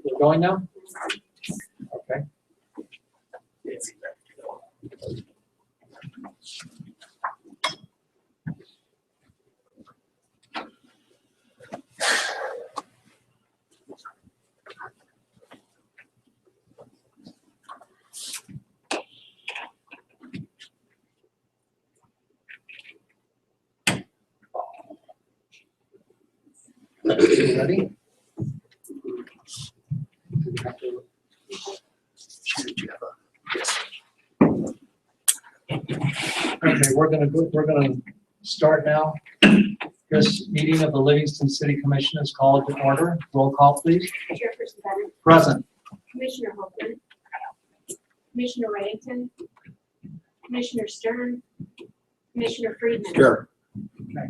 We're going now? Okay. Ready? Okay, we're gonna start now. This meeting of the Livingston City Commission is called to order. Roll call, please. Chairperson Bennett, Present. Commissioner Holton, Commissioner Reddington, Commissioner Stern, Commissioner Friedman. Here. Okay.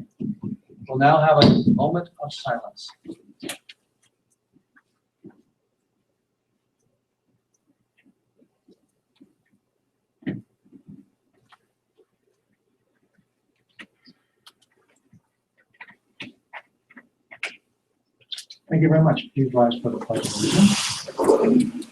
We'll now have a moment of silence. Thank you very much. Please rise for the pledge of allegiance.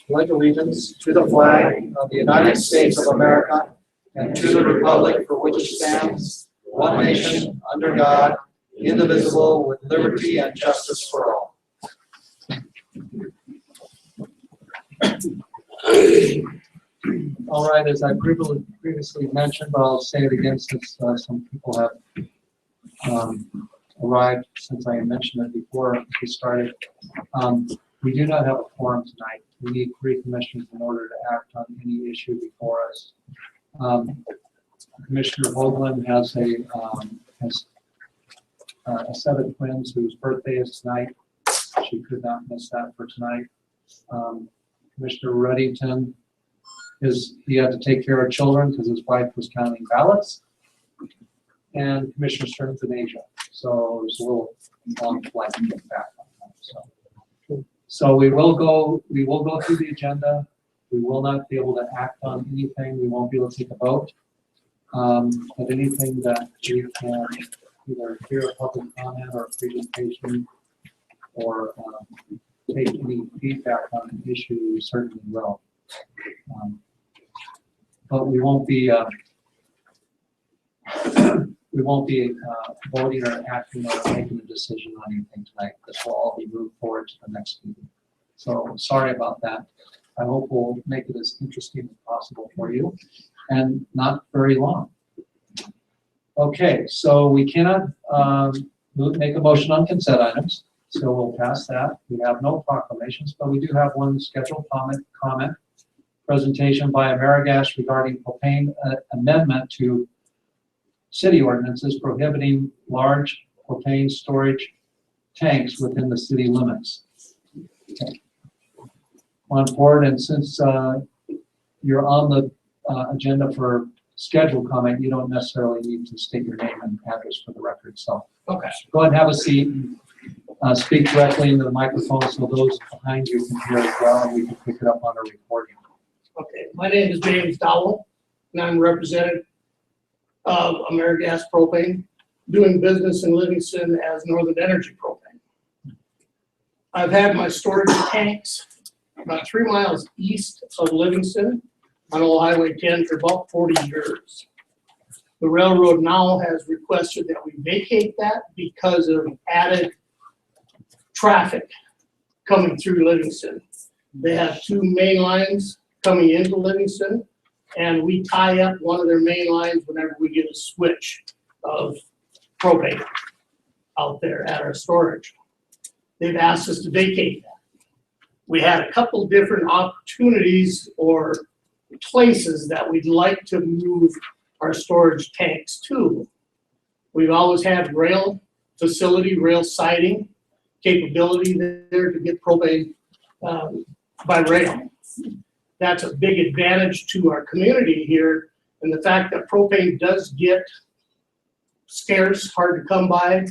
Pledge allegiance to the flag of the United States of America and to the republic for which it stands, one nation, under God, indivisible, with liberty and justice for all. All right, as I previously mentioned, but I'll say it again since some people have arrived since I mentioned it before we started. We do not have a quorum tonight. We need 3 commissioners in order to act on any issue before us. Commissioner Hoagland has a set of twins whose birthday is tonight. She could not miss that for tonight. Commissioner Reddington he had to take care of children because his wife was counting ballots. And Commissioner Stern's in Asia, so it was a little long flight to get back on that. So we will go through the agenda. We will not be able to act on anything. We won't be able to take a vote. But anything that we can either hear a public comment or a presentation or take any feedback on an issue, we certainly will. But we won't be voting or acting or making a decision on anything tonight. This will all be moved forward to the next meeting. So sorry about that. I hope we'll make it as interesting as possible for you and not very long. Okay, so we cannot make a motion on consent items, so we'll pass that. We have no proclamations, but we do have one scheduled comment presentation by AmeriGas regarding propane amendment to city ordinances prohibiting large propane storage tanks within the city limits. Okay. On board, and since you're on the agenda for scheduled comment, you don't necessarily need to state your name and address for the record. So Okay. Go ahead and have a seat and speak directly into the microphone so those behind you can hear as well, and we can pick it up on a recording. Okay, my name is James Dowell, and I'm representative of AmeriGas Propane, doing business in Livingston as Northern Energy Propane. I've had my storage tanks about 3 miles east of Livingston on Old Highway 10 for about 40 years. The railroad now has requested that we vacate that because of added traffic coming through Livingston. They have 2 main lines coming into Livingston, and we tie up one of their main lines whenever we get a switch of propane out there at our storage. They've asked us to vacate that. We had a couple different opportunities or places that we'd like to move our storage tanks to. We've always had rail facility, rail siding capability there to get propane by rail. That's a big advantage to our community here, and the fact that propane does get scarce, hard to come by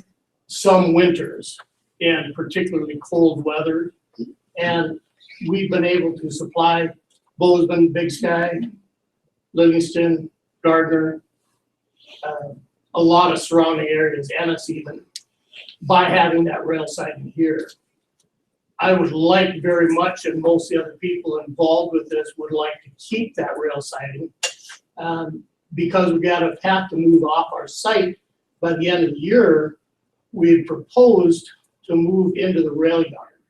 some winters in particularly cold weather. And we've been able to supply Bozeman, Big Sky, Livingston, Gardner, a lot of surrounding areas and us even by having that rail siding here. I would like very much, and most of the other people involved with this would like to keep that rail siding because we have to move off our site by the end of the year. We had proposed to move into the rail yard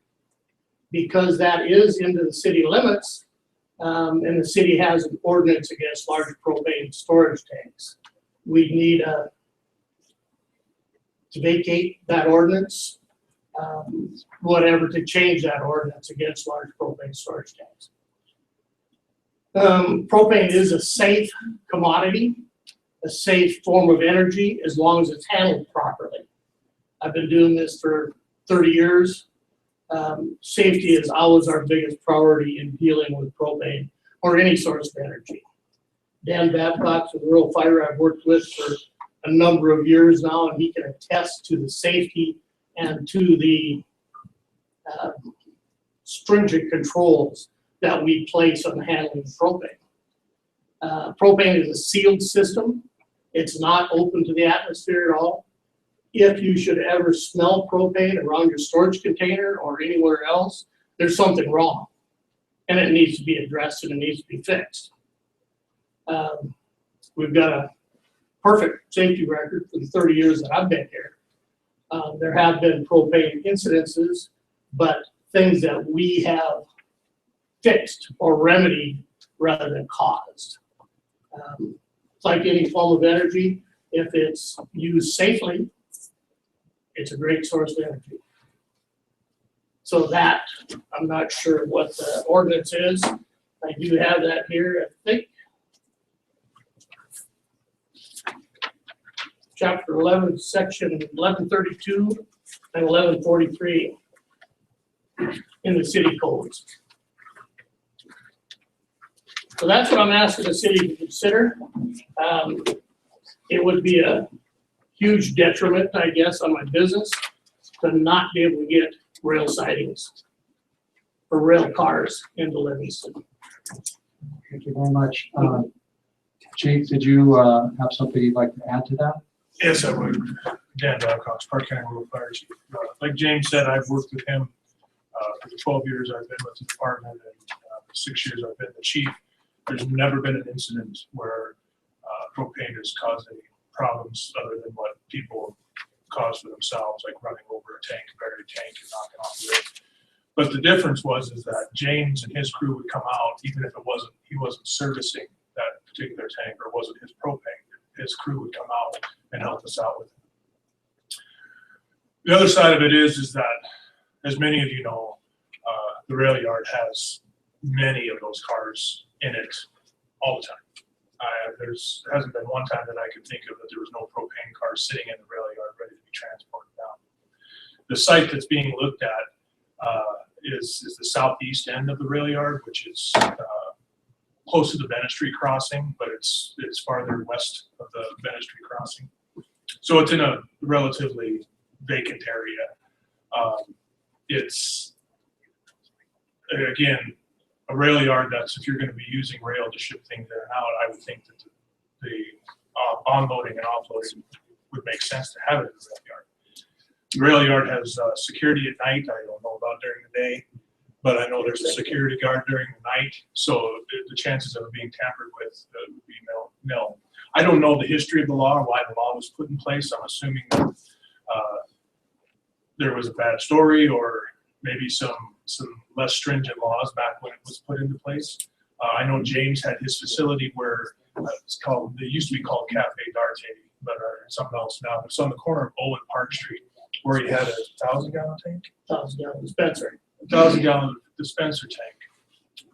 because that is into the city limits, and the city has an ordinance against large propane storage tanks. We need to vacate that ordinance, whatever, to change that ordinance against large propane storage tanks. Propane is a safe commodity, a safe form of energy as long as it's handled properly. I've been doing this for 30 years. Safety is always our biggest priority in dealing with propane or any source of energy. Dan Babcock's a rural fighter I've worked with for a number of years now, and he can attest to the safety and to the stringent controls that we place on the handling of propane. Propane is a sealed system. It's not open to the atmosphere at all. If you should ever smell propane around your storage container or anywhere else, there's something wrong, and it needs to be addressed and it needs to be fixed. We've got a perfect safety record for the 30 years that I've been here. There have been propane incidences, but things that we have fixed or remedied rather than caused. It's like any form of energy. If it's used safely, it's a great source of energy. So that, I'm not sure what the ordinance is. I do have that here, I think. Chapter 11, section 1132 and 1143 in the city codes. So that's what I'm asking the city to consider. It would be a huge detriment, I guess, on my business to not be able to get rail sidings for rail cars into Livingston. Thank you very much. Chief, did you have something you'd like to add to that? Yes, I would. Dan Babcock, Park County Rural Fire Chief. Like James said, I've worked with him for the 12 years I've been with the department, and the 6 years I've been the chief. There's never been an incident where propane has caused any problems other than what people cause for themselves, like running over a tank, buried tank, and knocking off the lid. But the difference is that James and his crew would come out, even if he wasn't servicing that particular tank or wasn't his propane. His crew would come out and help us out with it. The other side of it is that, as many of you know, the rail yard has many of those cars in it all the time. There hasn't been one time that I could think of that there was no propane cars sitting in the rail yard ready to be transported down. The site that's being looked at is the southeast end of the rail yard, which is close to the Bennett Street crossing, but it's farther west of the Bennett Street crossing. So it's in a relatively vacant area. It's, again, a rail yard that's, if you're going to be using rail to ship things in and out, I would think that the onloading and offloading would make sense to have it in the rail yard. The rail yard has security at night. I don't know about during the day, but I know there's a security guard during the night, so the chances of it being tampered with would be nil. I don't know the history of the law, why the law was put in place. I'm assuming that there was a bad story, or maybe some less stringent laws back when it was put into place. I know James had his facility where it used to be called Cafe D'Arte, but something else now. It's on the corner of Owen Park Street, where he had a 1,000-gallon tank. 1,000-gallon dispenser. 1,000-gallon dispenser tank.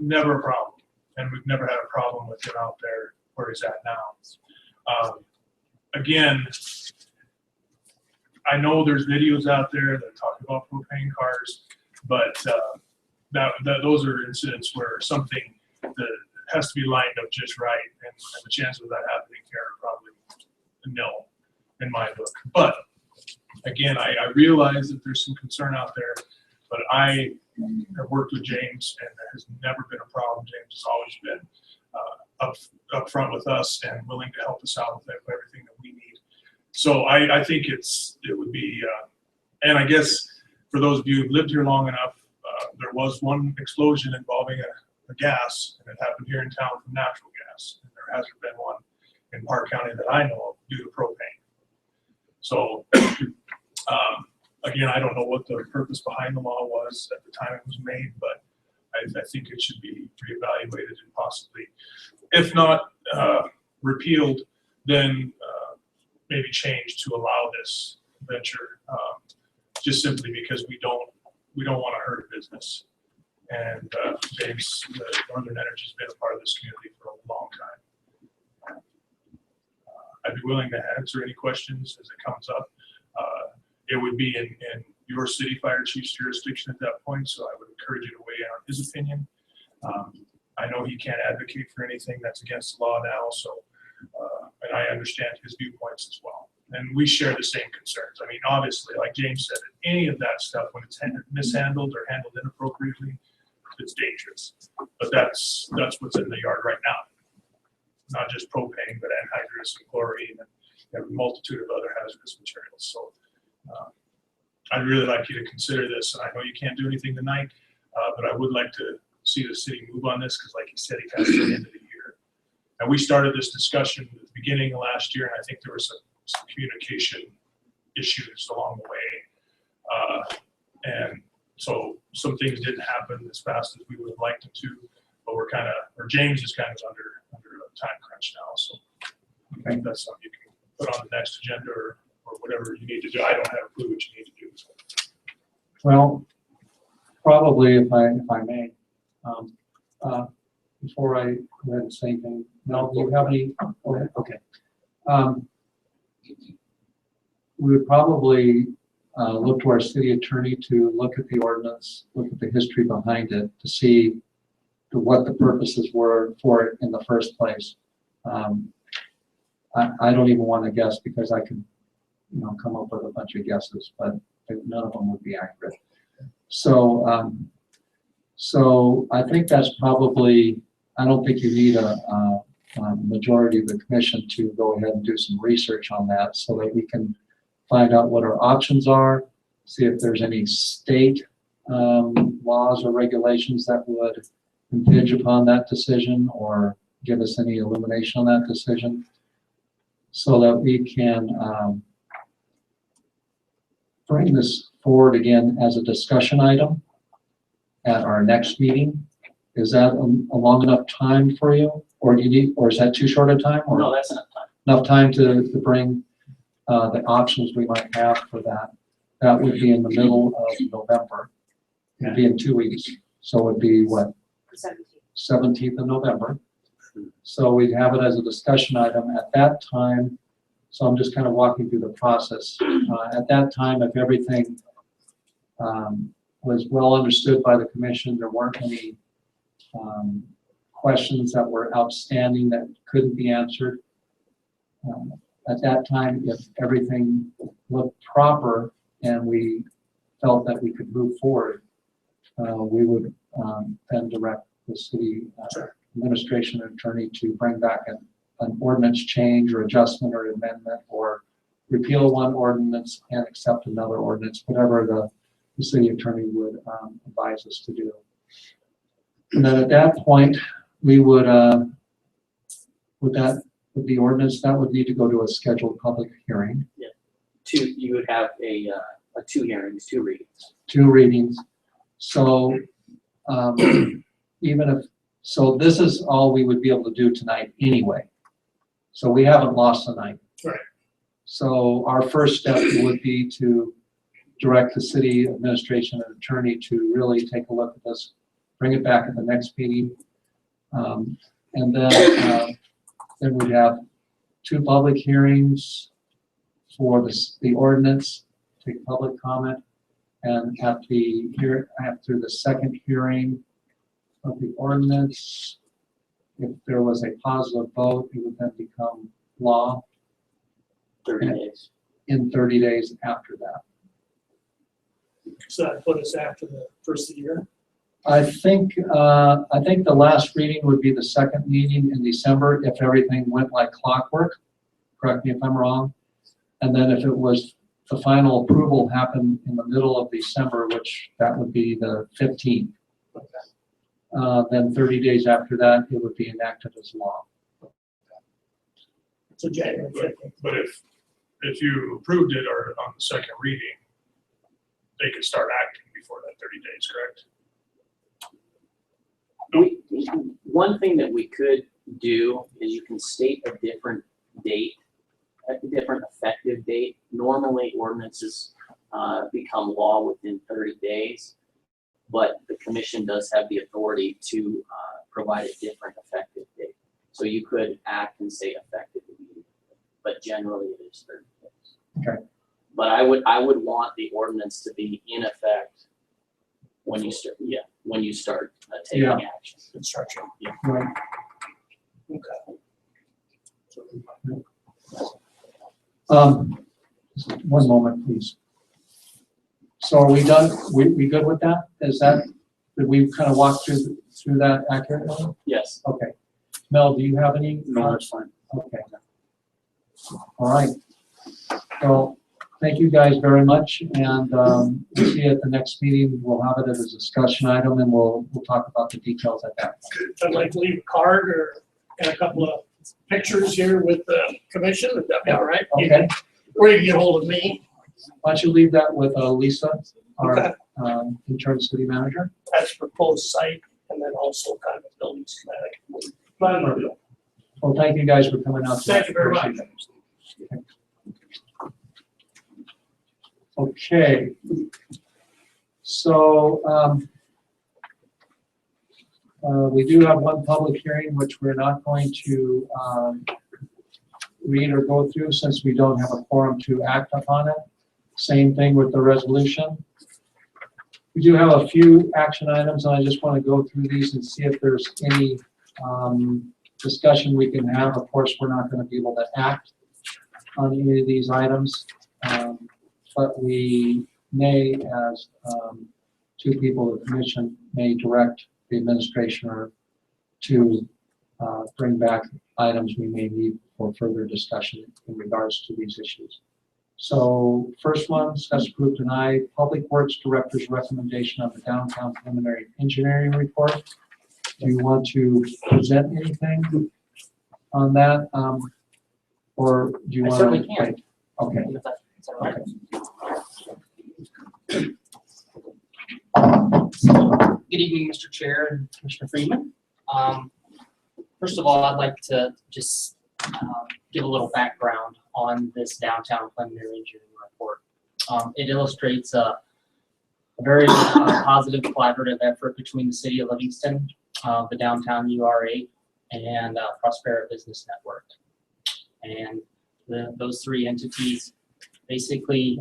Never a problem. And we've never had a problem with him out there where he's at now. Again, I know there's videos out there that talk about propane cars, but those are incidents where something that has to be lined up just right, and the chances of that happening here are probably nil in my book. But again, I realize that there's some concern out there, but I have worked with James, and there has never been a problem. James has always been up front with us and willing to help us out with everything that we need. So I think it would be, and I guess for those of you who've lived here long enough, there was one explosion involving a gas, and it happened here in town from natural gas. And there hasn't been one in Park County that I know of due to propane. So again, I don't know what the purpose behind the law was at the time it was made, but I think it should be reevaluated and possibly, if not repealed, then maybe changed to allow this venture, just simply because we don't want to hurt business. And James, Northern Energy has been a part of this community for a long time. I'd be willing to answer any questions as it comes up. It would be in your city fire chief's jurisdiction at that point, so I would encourage you to weigh in on his opinion. I know he can't advocate for anything that's against the law now, so and I understand his viewpoints as well. And we share the same concerns. I mean, obviously, like James said, any of that stuff, when it's mishandled or handled inappropriately, it's dangerous. But that's what's in the yard right now. Not just propane, but anhydrous and chlorine and a multitude of other hazardous materials. So I'd really like you to consider this. And I know you can't do anything tonight, but I would like to see the city move on this because, like you said, it has to the end of the year. And we started this discussion at the beginning of last year, and I think there were some communication issues along the way. And so some things didn't happen as fast as we would have liked them to, but we're kind of, or James is kind of under a time crunch now. So I think that's something you can put on the next agenda or whatever you need to do. I don't have a clue what you need to do. So. Well, probably if I may, before I go ahead and say anything, Mel, do you have any? Go ahead. Okay. We would probably look to our city attorney to look at the ordinance, look at the history behind it to see what the purposes were for it in the first place. I don't even want to guess because I could, come up with a bunch of guesses, but none of them would be accurate. So, so I think that's probably. I don't think you need a majority of the commission to go ahead and do some research on that so that we can find out what our options are, see if there's any state laws or regulations that would impinge upon that decision or give us any illumination on that decision so that we can bring this forward again as a discussion item at our next meeting. Is that a long enough time for you, or do you need, or is that too short a time? Or No, that's enough time. Enough time to bring the options we might have for that. That would be in the middle of November. It'd be in 2 weeks. So it would be what? 17th of November. So we'd have it as a discussion item at that time. So I'm just kind of walking through the process. At that time, if everything was well understood by the commission, there weren't any questions that were outstanding that couldn't be answered. At that time, if everything looked proper and we felt that we could move forward, we would then direct the city administration and attorney to bring back an ordinance change or adjustment or amendment or repeal one ordinance and accept another ordinance, whatever the city attorney would advise us to do. And then at that point, we would, with the ordinance, that would need to go to a scheduled public hearing. Yeah. You would have a 2 hearings, 2 readings. 2 readings. So so this is all we would be able to do tonight anyway. So we haven't lost the night. Right. So our first step would be to direct the city administration and attorney to really take a look at this, bring it back at the next meeting, and then we'd have 2 public hearings for the ordinance, take public comment, and after the second hearing of the ordinance, if there was a positive vote, it would then become law 30 days. in 30 days after that. So that put us after the first of the year. I think the last reading would be the second meeting in December if everything went like clockwork. Correct me if I'm wrong. And then if it was, the final approval happened in the middle of December, which that would be the 15th. Then 30 days after that, it would be enacted as law. So January But 15th. but if you approved it or on the second reading, they could start acting before that 30 days, correct? One thing that we could do is you can state a different date, a different effective date. Normally ordinances become law within 30 days, but the commission does have the authority to provide a different effective date. So you could act and say effective immediately, but generally it is 30 days. Okay. But I would want the ordinance to be in effect when you start, when you start taking Yeah. action. Construction. Right. Okay. One moment, please. So are we done? We good with that? Is that, did we kind of walk through that accurately? Yes. Okay. Mel, do you have any? No, that's fine. Okay. All right. So thank you guys very much, and we'll see you at the next meeting. We'll have it as a discussion item, and we'll talk about the details at that point. I'd like to leave a card and a couple of pictures here with the commission. Would that be all right? Okay. Or you can get hold of me. Why don't you leave that with Lisa, Okay. our interim city manager? That's proposed site and then also kind of building schematic. Fine, Marvin. Well, thank you guys for coming out. Thank you very much. Appreciate it. Okay. So, we do have one public hearing, which we're not going to read or go through since we don't have a quorum to act upon it. Same thing with the resolution. We do have a few action items, and I just want to go through these and see if there's any discussion we can have. Of course, we're not going to be able to act on any of these items, but we may, as two people of the commission, may direct the administrator to bring back items we may need for further discussion in regards to these issues. So first one, discuss, approve, deny Public Works Director's recommendation on the downtown preliminary engineering report. Do you want to present anything on that? Or do you I want to? certainly can. Okay. If that's all right. Good evening, Mr. Chair and Commissioner Freeman. First of all, I'd like to just give a little background on this downtown preliminary engineering report. It illustrates a very positive collaborative effort between the City of Livingston, the Downtown URA, and Prospera Business Network. And those three entities basically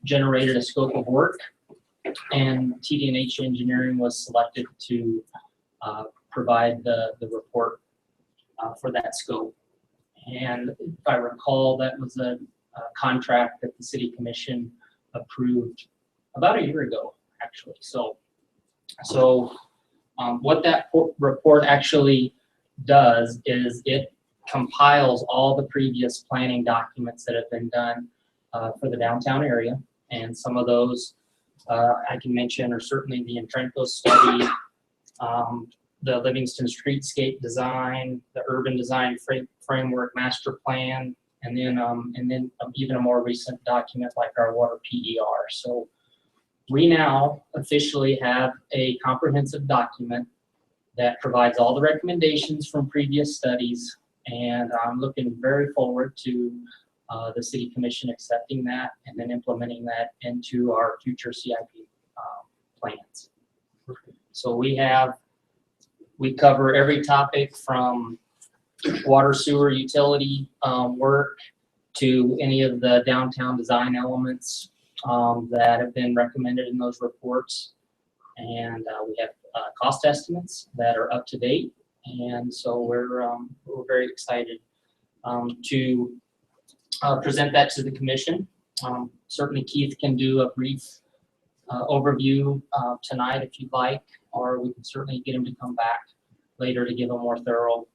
generated a scope of work, and TD&H Engineering was selected to provide the report for that scope. And if I recall, that was a contract that the City Commission approved about a year ago, actually. So what that report actually does is it compiles all the previous planning documents that have been done for the downtown area, and some of those I can mention are certainly the Entrenco study, the Livingston Streetscape Design, the Urban Design Framework Master Plan, and then even a more recent document like our Water PER. So we now officially have a comprehensive document that provides all the recommendations from previous studies, and I'm looking very forward to the City Commission accepting that and then implementing that into our future CIP plans. So we cover every topic from water, sewer, utility work to any of the downtown design elements that have been recommended in those reports. And we have cost estimates that are up to date. And so we're very excited to present that to the commission. Certainly Keith can do a brief overview tonight if you'd like, or we can certainly get him to come back later to give a more thorough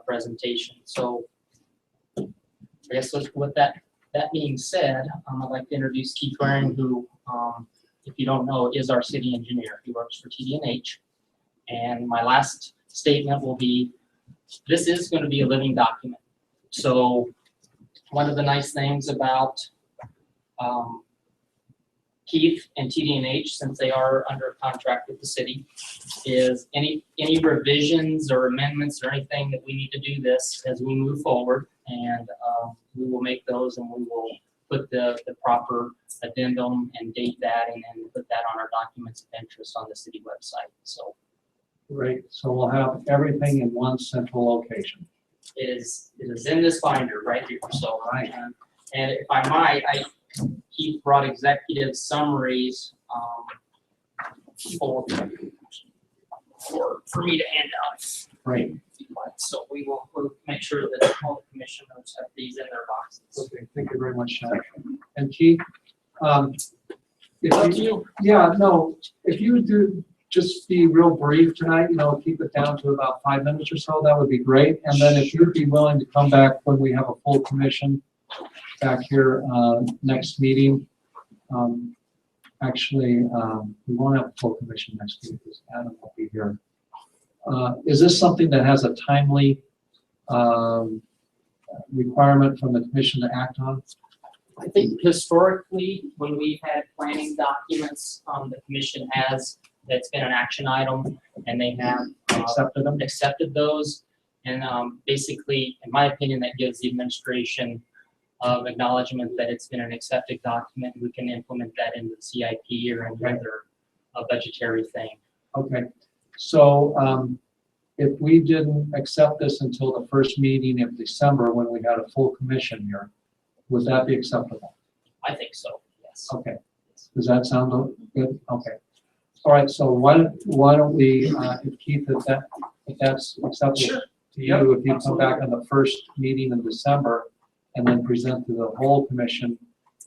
presentation. So I guess with that That being said, I'd like to introduce Keith Waring, who, if you don't know, is our city engineer. He works for TD&H. And my last statement will be, this is going to be a living document. So one of the nice things about Keith and TD&H, since they are under contract with the city, is any revisions or amendments or anything that we need to do this as we move forward, and we will make those, and we will put the proper addendum and date that, and then put that on our documents of interest on the city website. So Great, so we'll have everything in one central location. it is in this binder right here. So Right. and if I might, Keith brought executive summaries for me to hand out. Great. So we'll make sure that all the commissioners have these in their boxes. Okay, thank you very much, Sean. And Keith, if Up to you. yeah, no, if you would just be real brief tonight, keep it down to about 5 minutes or so, that would be great. And then if you'd be willing to come back when we have a full commission back here next meeting. Actually, we won't have a full commission next week because Adam will be here. Is this something that has a timely requirement from the commission to act on? I think historically, when we've had planning documents, the commission has, that's been an action item, and they have accepted those. And basically, in my opinion, that gives the administration acknowledgement that it's been an accepted document. We can implement that into the CIP or any other budgetary thing. Okay, so if we didn't accept this until the first meeting of December when we had a full commission here, would that be acceptable? I think so, yes. Okay, does that sound good? Okay. All right, so why don't we, if Keith, if that's acceptable Sure. to you, if you come back on the first meeting in December and then present to the whole commission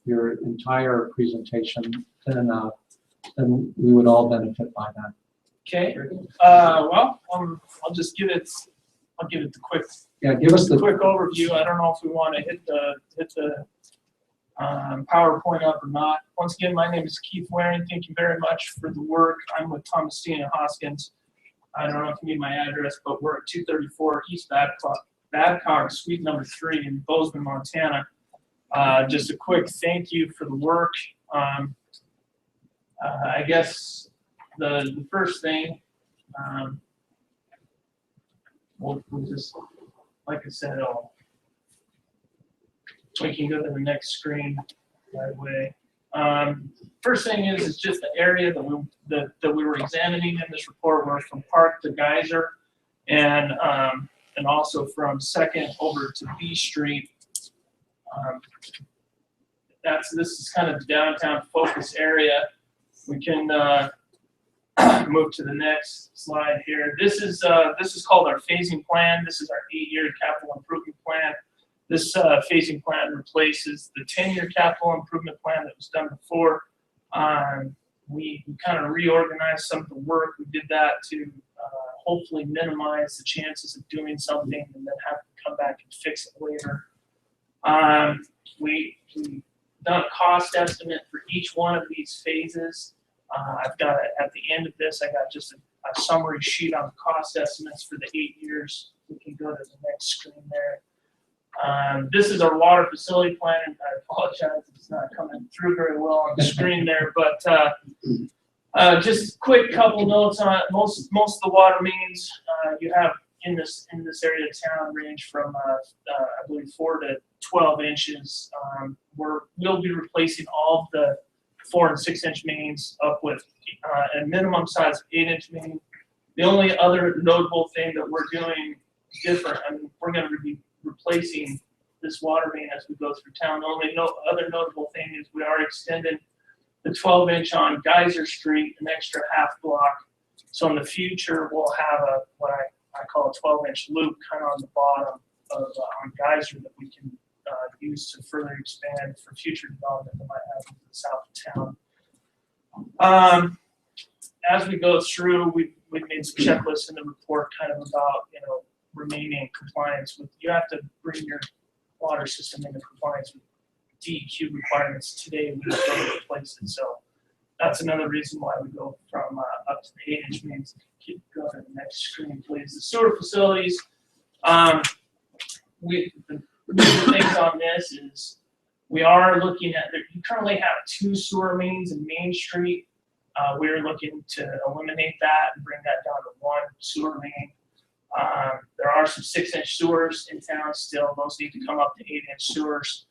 your entire presentation, then we would all benefit by that. Okay, well, I'll just give it the quick Yeah, give us the, quick overview. I don't know if we want to hit the PowerPoint up or not. Once again, my name is Keith Waring. Thank you very much for the work. I'm with Thomastina Hoskins. I don't know if you need my address, but we're at 234 East Babcock, Suite number 3 in Bozeman, Montana. Just a quick thank you for the work. I guess the first thing, we'll just, like I said, we can go to the next screen right away. First thing is just the area that we were examining in this report was from Park to Geyser, and also from Second over to B Street. This is kind of the downtown focus area. We can move to the next slide here. This is called our phasing plan. This is our 8-year capital improvement plan. This phasing plan replaces the 10-year capital improvement plan that was done before. We kind of reorganized some of the work. We did that to hopefully minimize the chances of doing something and then have to come back and fix it later. We done a cost estimate for each one of these phases. I've got at the end of this, I got just a summary sheet on the cost estimates for the 8 years. We can go to the next screen there. This is our water facility plan. I apologize, it's not coming through very well on the screen there, but just quick couple notes on it. Most of the water mains you have in this area of town range from I believe 4 to 12 inches. We'll be replacing all of the 4 and 6 inch mains up with a minimum size of 8-inch main. The only other notable thing that we're doing different, we're going to be replacing this water main as we go through town. The only other notable thing is we are extending the 12-inch on Geyser Street an extra half block. So in the future, we'll have what I call a 12-inch loop kind of on the bottom of on Geyser that we can use to further expand for future development that might happen in the south of town. As we go through, we've made some checklists in the report kind of about, remaining compliance with, you have to bring your water system into compliance with DEQ requirements today, we don't go to replace it. So that's another reason why we go from up to the 8-inch mains. Keep going to the next screen, please. The sewer facilities. The major things on this is we are looking at, you currently have 2 sewer mains in Main Street. We're looking to eliminate that and bring that down to 1 sewer main. There are some 6-inch sewers in town still. Those need to come up to 8-inch sewers.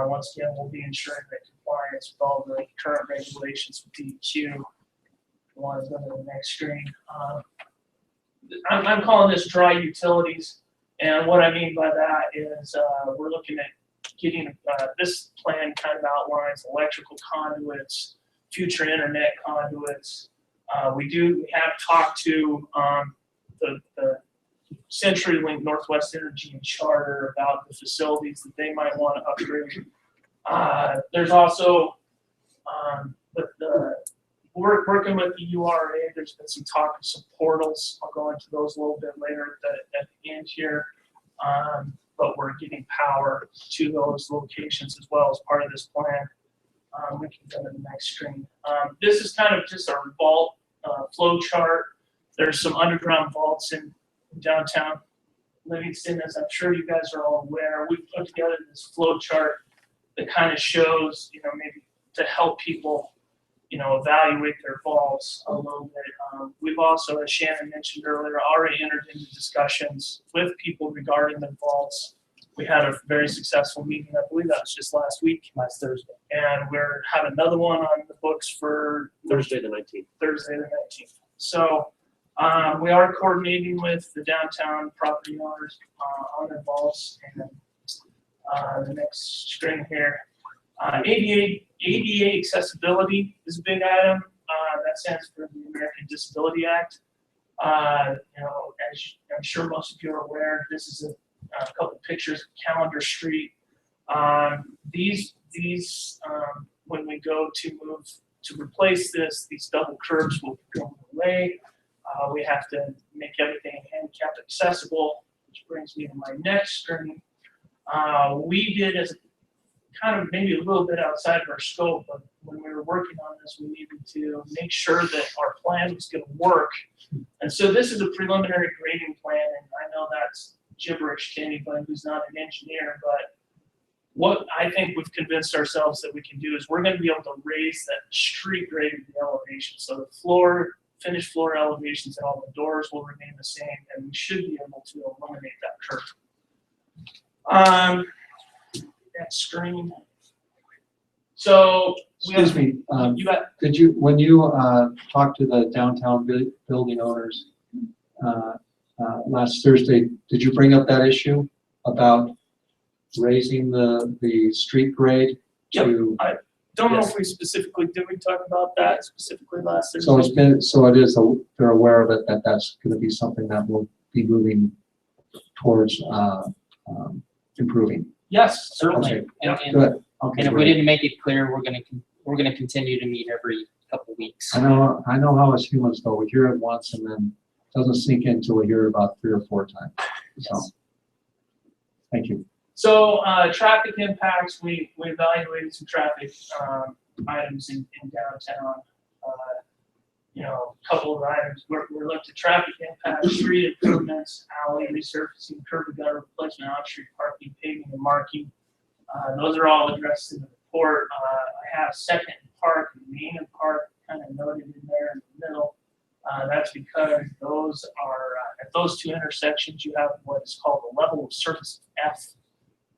Once again, we'll be ensuring that compliance with all the current regulations with DEQ. Want to go to the next screen. I'm calling this dry utilities. And what I mean by that is we're looking at getting, this plan kind of outlines electrical conduits, future internet conduits. We have talked to the CenturyLink Northwest Energy and Charter about the facilities that they might want to upgrade. There's also working with the URA, there's been some talk of some portals. I'll go into those a little bit later at the end here. But we're getting power to those locations as well as part of this plan. We can go to the next screen. This is kind of just our vault flow chart. There's some underground vaults in downtown Livingston, as I'm sure you guys are all aware. We've put together this flow chart that kind of shows, maybe to help people, evaluate their vaults a little bit. We've also, as Shannon mentioned earlier, already entered into discussions with people regarding the vaults. We had a very successful meeting, I believe that was just last Thursday. And we're having another one on the books for Thursday the 19th. So we are coordinating with the downtown property owners on their vaults. And the next screen here. ADA accessibility is a big item. That stands for the American Disability Act. As I'm sure most of you are aware, this is a couple of pictures of Calendar Street. These when we go to move to replace this, these double curbs will go away. We have to make everything handicap accessible, which brings me to my next screen. We did, as kind of maybe a little bit outside of our scope, but when we were working on this, we needed to make sure that our plan was going to work. And so this is a preliminary grading plan, and I know that's gibberish to anybody who's not an engineer, but what I think we've convinced ourselves that we can do is we're going to be able to raise that street grade of the elevation. So the floor, finished floor elevations and all the doors will remain the same, and we should be able to eliminate that curve. Next screen. So Excuse me, you got did you, when you talked to the downtown building owners last Thursday, did you bring up that issue about raising the street grade to? I don't know if we specifically, did we talk about that specifically last Thursday? So it's been, they're aware of it, that's going to be something that will be moving towards improving. Yes, certainly. Okay. And Good. Okay. if we great. didn't make it clear, we're gonna continue to meet every couple weeks. I know how as humans go, we hear it once and then it doesn't sink in until we hear it about 3 or 4 times. So, Yes. thank you. So traffic impacts, we evaluated some traffic items in downtown. A couple of items. We looked at traffic impacts, street improvements, alley resurfacing, curb and gutter replacement, on-street parking, paving and marking. Those are all addressed in the report. I have Second and Park and Main and Park kind of noted in there in the middle. That's because those are, at those 2 intersections, you have what is called the level of service F.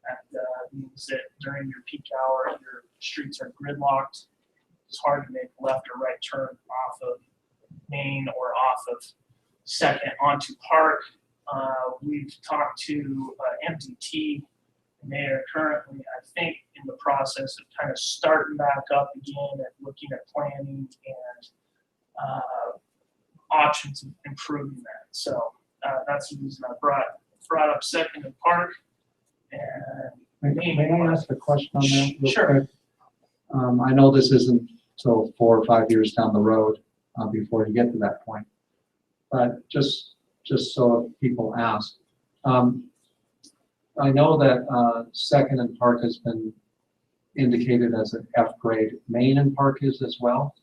That means that during your peak hour, your streets are gridlocked. It's hard to make a left or right turn off of Main or off of Second onto Park. We've talked to MDT, and they are currently, I think, in the process of kind of starting back up again and looking at planning and options of improving that. So that's the reason I brought up Second and Park. And May I ask a question on that? Real Sure. quick? I know this isn't till 4 or 5 years down the road before you get to that point, but just so people ask, I know that Second and Park has been indicated as an F grade. Main and Park is as well?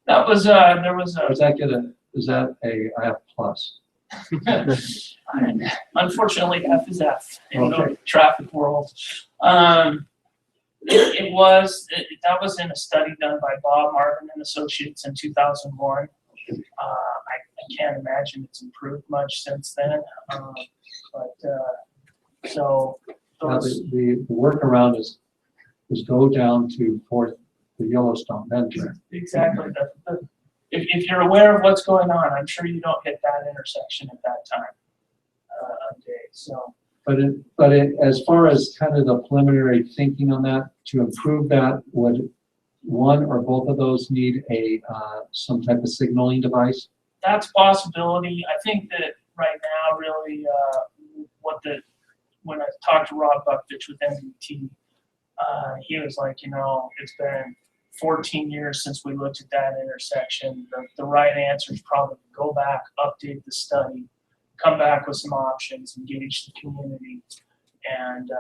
That was, there was a, Does that get a, is that a F plus? unfortunately, F is F in Okay. the traffic world. That was in a study done by Bob Marvin and Associates in 2001. I can't imagine it's improved much since then. So Now, those, the workaround is go down to Fourth, the Yellowstone, then turn. exactly, if you're aware of what's going on, I'm sure you don't hit that intersection at that time of day, so. But as far as kind of the preliminary thinking on that, to improve that, would one or both of those need a, some type of signaling device? That's a possibility. I think that right now, really, when I talked to Rob Buckfitch with MDT, he was like, you know, it's been 14 years since we looked at that intersection. The right answer is probably go back, update the study, come back with some options, engage the community, and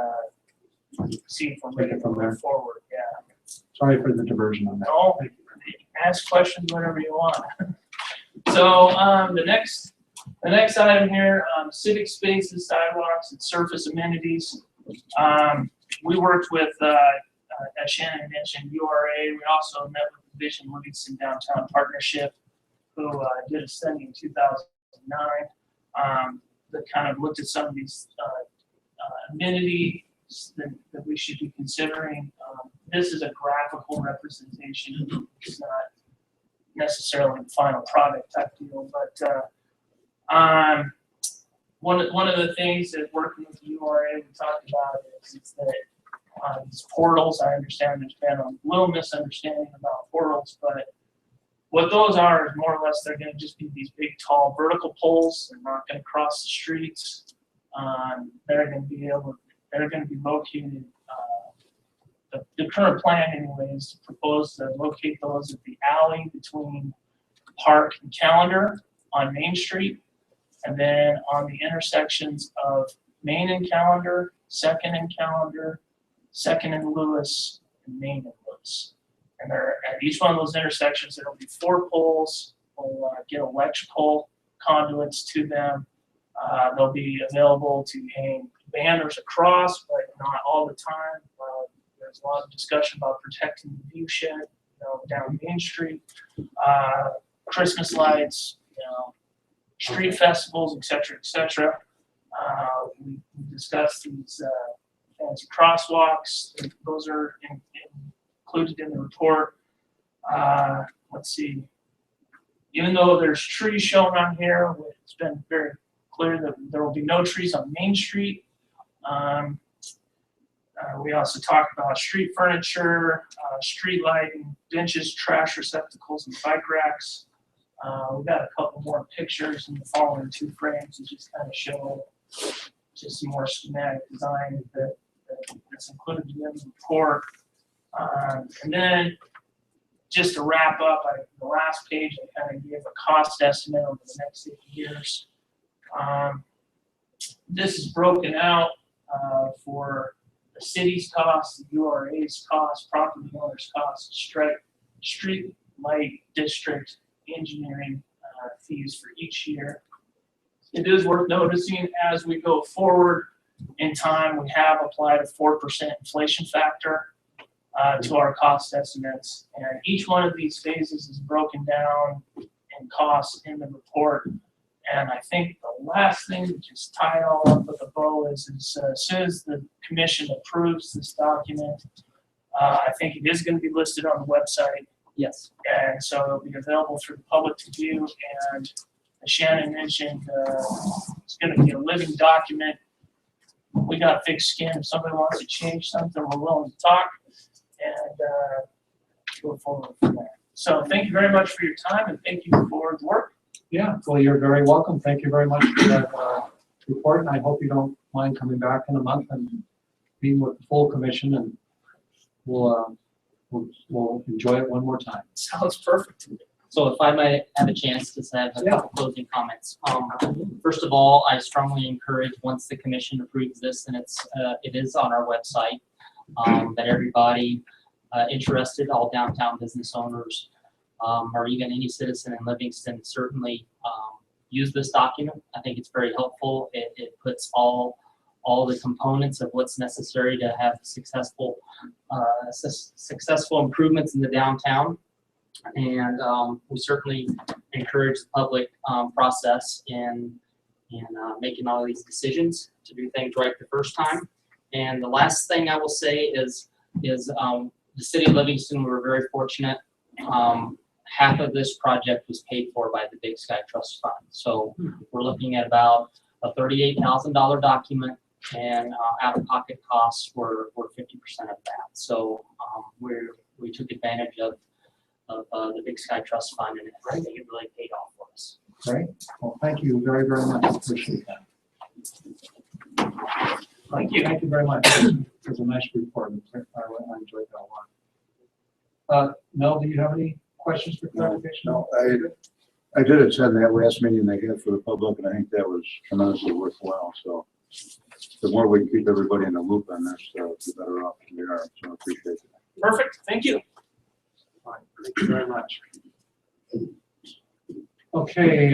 see if we're ready to move forward. Yeah. Sorry for the diversion on that. No, ask questions whenever you want. So the next item here, civic spaces, sidewalks, and surface amenities. We worked with, as Shannon mentioned, URA. We also met with the Vision Livingston Downtown Partnership, who did a study in 2009 that kind of looked at some of these amenities that we should be considering. This is a graphical representation. It's not necessarily the final product type deal, but one of the things that working with the URA we talked about is that these portals, I understand there's been a little misunderstanding about portals, but what those are is more or less they're going to just be these big, tall vertical poles. They're not going to cross the streets. They're going to be located. The current plan, anyway, is to propose to locate those at the alley between Park and Calendar on Main Street, and then on the intersections of Main and Calendar, Second and Calendar, Second and Lewis, and Main and Lewis. And they're at each one of those intersections, there'll be 4 poles. We'll get electrical conduits to them. They'll be available to hang banners across, but not all the time. There's a lot of discussion about protecting the view shed, down Main Street, Christmas lights, street festivals, et cetera, et cetera. We discussed these fancy crosswalks. Those are included in the report. Let's see. Even though there's trees shown on here, it's been very clear that there will be no trees on Main Street. We also talked about street furniture, street lighting, benches, trash receptacles, and bike racks. We've got a couple more pictures in the following 2 frames to just kind of show just some more schematic design that's included in the report. And then just to wrap up, the last page, I kind of gave a cost estimate over the next 8 years. This is broken out for the city's cost, the URA's cost, property owner's cost, street light district engineering fees for each year. It is worth noticing as we go forward in time, we have applied a 4% inflation factor to our cost estimates. And each one of these phases is broken down in costs in the report. And I think the last thing to just tie it all up with a bow is as soon as the commission approves this document, I think it is going to be listed on the website. Yes. And so it'll be available for the public to view. And as Shannon mentioned, it's going to be a living document. We got thick skin. If somebody wants to change something, we're willing to talk and go forward from there. So thank you very much for your time, and thank you for the work. Yeah, well, you're very welcome. Thank you very much for that report, and I hope you don't mind coming back in a month and meeting with the full commission, and we'll enjoy it one more time. Sounds perfect to me. So if I might have a chance to have a Yeah. couple closing comments. First of all, I strongly encourage, once the commission approves this, and it is on our website, that everybody interested, all downtown business owners, or even any citizen in Livingston certainly use this document. I think it's very helpful. It puts all the components of what's necessary to have successful improvements in the downtown. And we certainly encourage the public process in making all these decisions to do things right the first time. And the last thing I will say is the city of Livingston, we were very fortunate. Half of this project was paid for by the Big Sky Trust Fund. So we're looking at about a $38,000 document, and out-of-pocket costs were 50% of that. So we took advantage of the Big Sky Trust Fund, and I think it really paid off for us. Great. Well, thank you very, very much. Appreciate that. Thank you. Thank you very much. It was a nice report. I enjoyed that a lot. Mel, do you have any questions for clarification? No, I did attend that last meeting they had for the public, and I think that was tremendously worthwhile. So the more we can keep everybody in the loop on this, the better off we are. So I appreciate it. Perfect. Thank you. All right, thank you very much. Okay,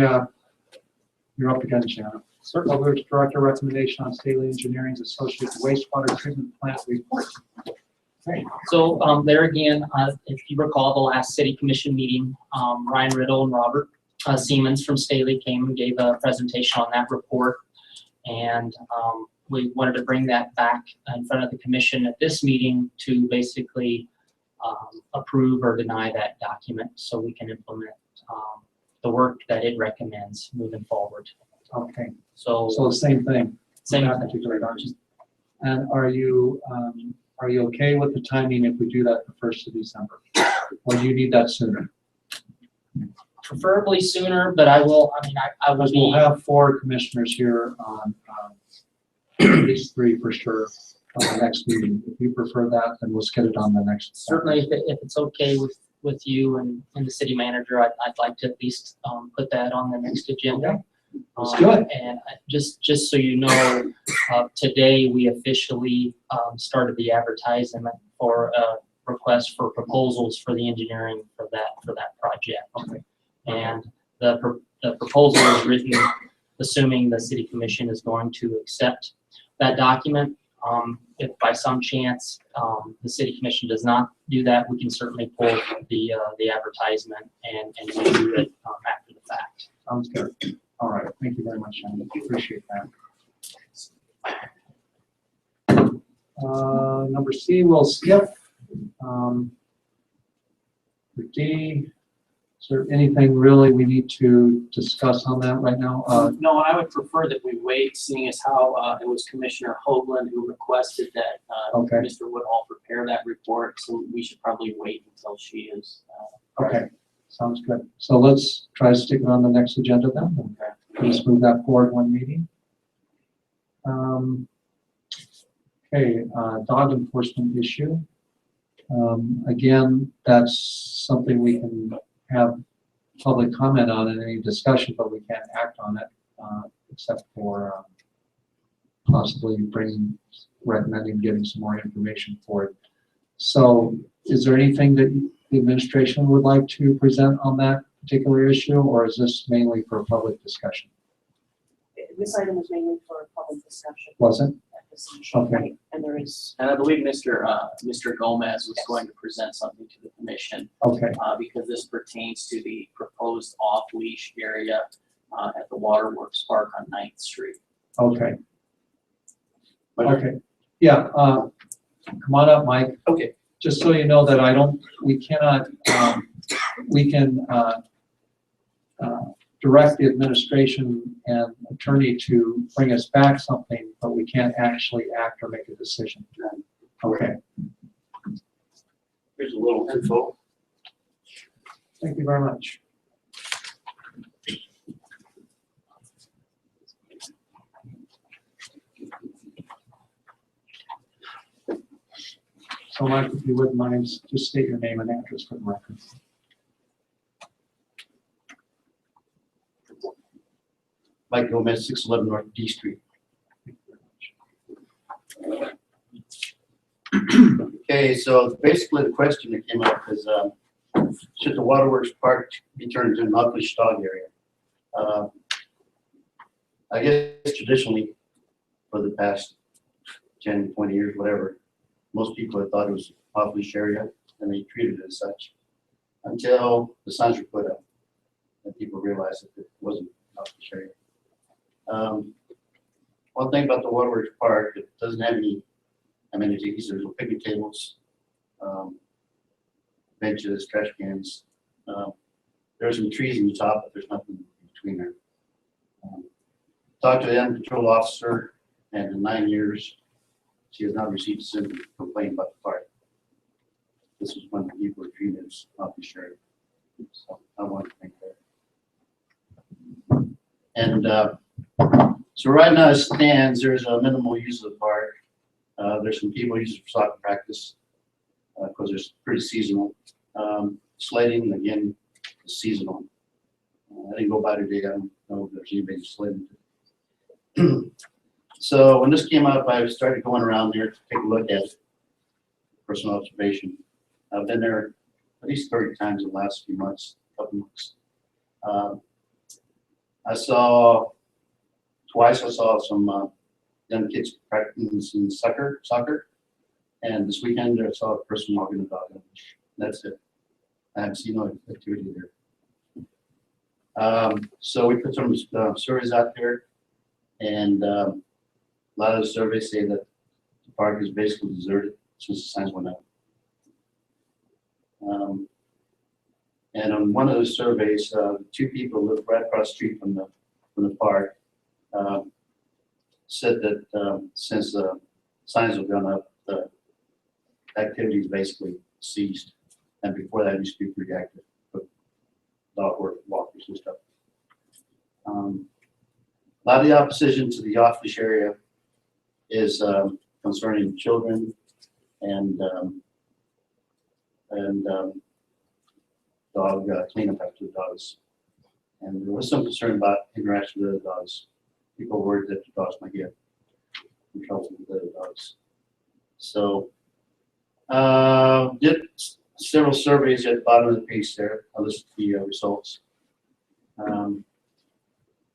you're up again, Shannon. Public Director recommendation on Staley Engineering's associated wastewater treatment plant report. Okay. So there again, if you recall the last city commission meeting, Ryan Riddle and Robert Siemens from Staley came and gave a presentation on that report. And we wanted to bring that back in front of the commission at this meeting to basically approve or deny that document so we can implement the work that it recommends moving forward. Okay. So So the same thing. same That thing. particular document. And are you okay with the timing if we do that the 1st of December? Or do you need that sooner? Preferably sooner, but I will Because we'll be, have 4 commissioners here on, at least 3 for sure, on the next meeting. If you prefer that, then let's get it on the next. certainly if it's okay with you and the city manager, I'd like to at least put that on the next agenda. Let's do it. And just so you know, today we officially started the advertisement for a request for proposals for the engineering for that project. Okay. And the proposal is written assuming the city commission is going to accept that document. If by some chance the city commission does not do that, we can certainly pull the advertisement and do it after the fact. Sounds good. All right. Thank you very much, Shannon. Appreciate that. Number C, we'll skip. For D, is there anything really we need to discuss on that right now? No, I would prefer that we wait, seeing as how it was Commissioner Hoagland who requested that Okay. Mr. Woodall prepare that report, so we should probably wait until she is. Okay, sounds good. So let's try to stick it on the next agenda then. Let's move that forward one meeting. Okay, dog enforcement issue. Again, that's something we can have public comment on in any discussion, but we can't act on it except for possibly recommending getting some more information for it. So is there anything that the administration would like to present on that particular issue, or is this mainly for public discussion? This item is mainly for public discussion. Was it? At this meeting, Okay. right? And there is, And I believe Mr. Gomez was going to present something to the commission Okay, because this pertains to the proposed off-leash area at the Waterworks Park on 9th Street. okay. Okay, yeah, come on up, Mike. Okay. Just so you know that we cannot, we can direct the administration and attorney to bring us back something, but we can't actually act or make a decision. Okay, Here's a little info. thank you very much. So Mike, if you wouldn't mind, just state your name and address for the record. Mike Gomez, 611 North D Street. Okay, so basically the question that came up is, should the Waterworks Park be turned into an off-leash dog area? I guess traditionally, for the past 10, 20 years, whatever, most people have thought it was an off-leash area, and they treated it as such, until the signs were put up, and people realized that it wasn't an off-leash area. One thing about the Waterworks Park, it doesn't have any amenities. There's no picnic tables, benches, trash cans. There's some trees in the top, but there's nothing in between there. Talked to the animal control officer, and in 9 years, she has not received a single complaint about the park. This was when the people were treated as off-leash area. So I wanted to thank her. And so right now as it stands, there's a minimal use of the park. There's some people use it for soccer practice because it's pretty seasonal. Sledding, again, is seasonal. I didn't go by today. I don't know if there's anybody sledding. So when this came up, I started going around there to take a look at it. Personal observation. I've been there at least 30 times in the last few months, couple months. I saw some young kids practicing some soccer, and this weekend I saw a person walking the dog. That's it. I haven't seen no activity there. So we put some surveys out there, and a lot of the surveys say that the park is basically deserted since the signs went up. And on one of those surveys, 2 people who live right across the street from the park said that since the signs have gone up, the activity is basically ceased. And before that, it used to be pretty active, with dog walkers and stuff. A lot of the opposition to the off-leash area is concerning children and dog cleanup after the dogs. And there was some concern about interaction with other dogs. People were worried that the dogs might get in trouble with other dogs. So, did several surveys at the bottom of the page there. I'll list the results.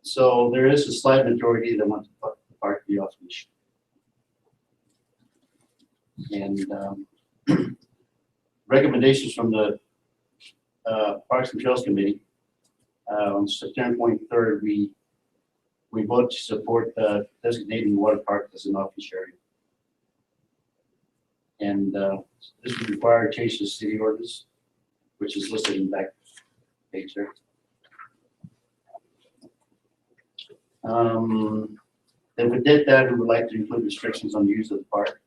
So there is a slight majority that want the park to be off leash. And recommendations from the Parks and Trails Committee on September 23rd, we voted to support designating the water park as an off-leash area. And this would require a change to the city ordinance, which is listed in the back page there. If we did that, we would like to include restrictions on the use of the park.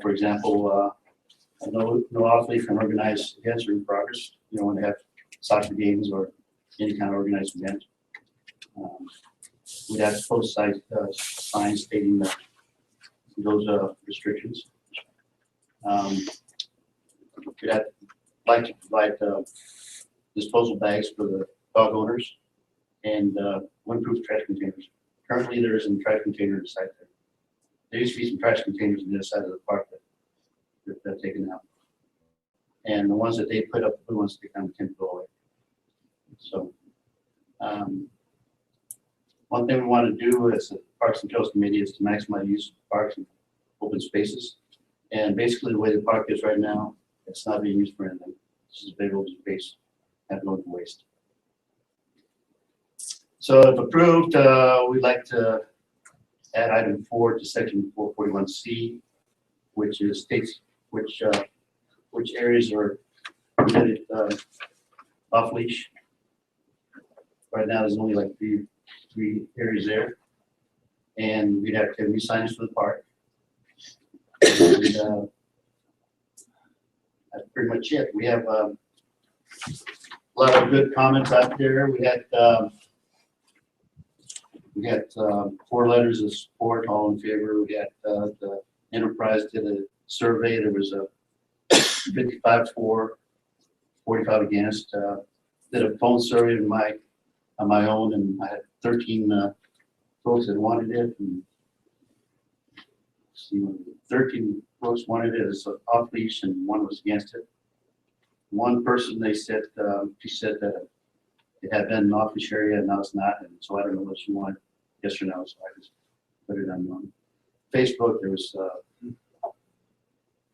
For example, no off-leash from organized events or in progress. You know, when they have soccer games or any kind of organized event. We'd have to post signs stating that those restrictions. We'd like to provide disposal bags for the dog owners and windproof trash containers. Currently, there isn't a trash container inside there. There used to be some trash containers on the other side of the park that they're taken out. And the ones that they put up, the ones that kind of tend to go away. So, one thing we want to do as the Parks and Trails Committee is to maximize use of parks and open spaces. And basically, the way the park is right now, it's not being used for anything. This is a big open space, have no waste. So, if approved, we'd like to add item 4 to section 441C, which is states which areas are permitted off leash. Right now, there's only like three areas there, and we'd have to have new signs for the park. And, that's pretty much it. We have a lot of good comments out there. We had 4 letters of support, all in favor. We had the Enterprise did a survey. There was a 55 for, 45 against. Did a phone survey on my own, and I had 13 folks that wanted it, and 13 folks wanted it as off leash and one was against it. One person, they said, she said that it had been an off leash area and now it's not, and so I don't know what she wanted, yes or no, so I just put it on Facebook. There was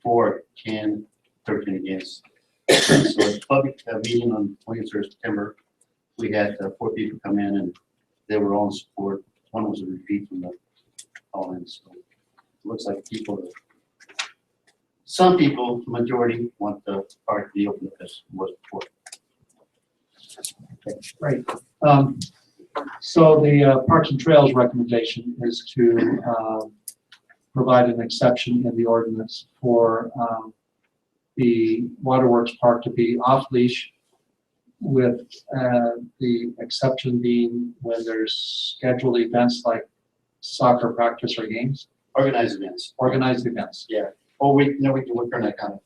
4 can, 13 against. So it's public meeting on 23rd September. We had 4 people come in and they were all in support. One was a repeat from the all-in, so it looks like people, some people, majority, want the park to be open as it was before. Great. So the Parks and Trails recommendation is to provide an exception in the ordinance for the Waterworks Park to be off leash, with the exception being when there's scheduled events like soccer practice or games, Organized events. organized events. Yeah. Oh, we can work on that kind of,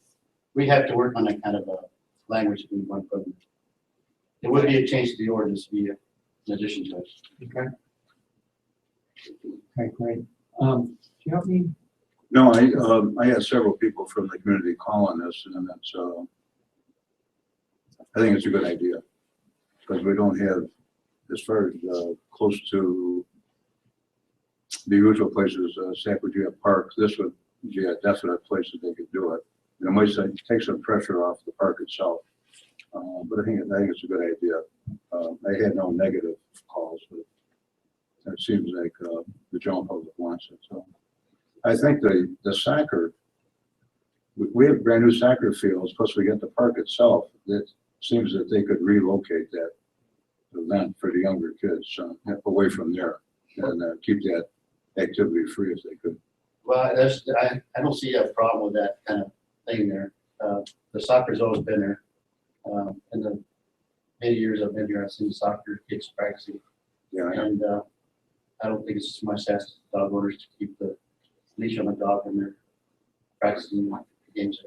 we have to work on that kind of language that we want to put in. It would be a change to the ordinance via, in addition to it. Okay. Okay, great. Do you have any? No, I had several people from the community call on this, and that's, I think it's a good idea, because we don't have, as far as close to the usual places, Sacramento Park, this would be a definite place that they could do it. And it might take some pressure off the park itself, but I think it's a good idea. I had no negative calls, but it seems like the general public wants it. So I think the soccer, we have brand new soccer fields, plus we get the park itself. That seems that they could relocate that event for the younger kids away from there and keep that activity free if they could. Well, I don't see a problem with that kind of thing there. The soccer's always been there. In the many years I've been here, I've seen soccer kids practicing. Yeah, And I don't think it's much to ask dog owners to keep the leash on the dog when they're practicing games.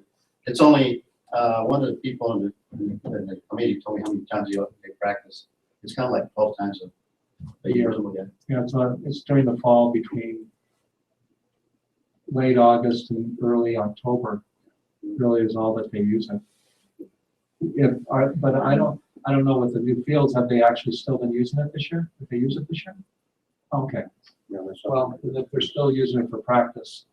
It's only one of the people in the committee told me how many times they practice. It's kind of like 12 times a year. Yeah, it's during the fall between late August and early October. Really is all that they use it. But I don't know with the new fields, have they actually still been using it this year? Did they use it this year? Okay. yeah, that's Well, if they're still using it for practice,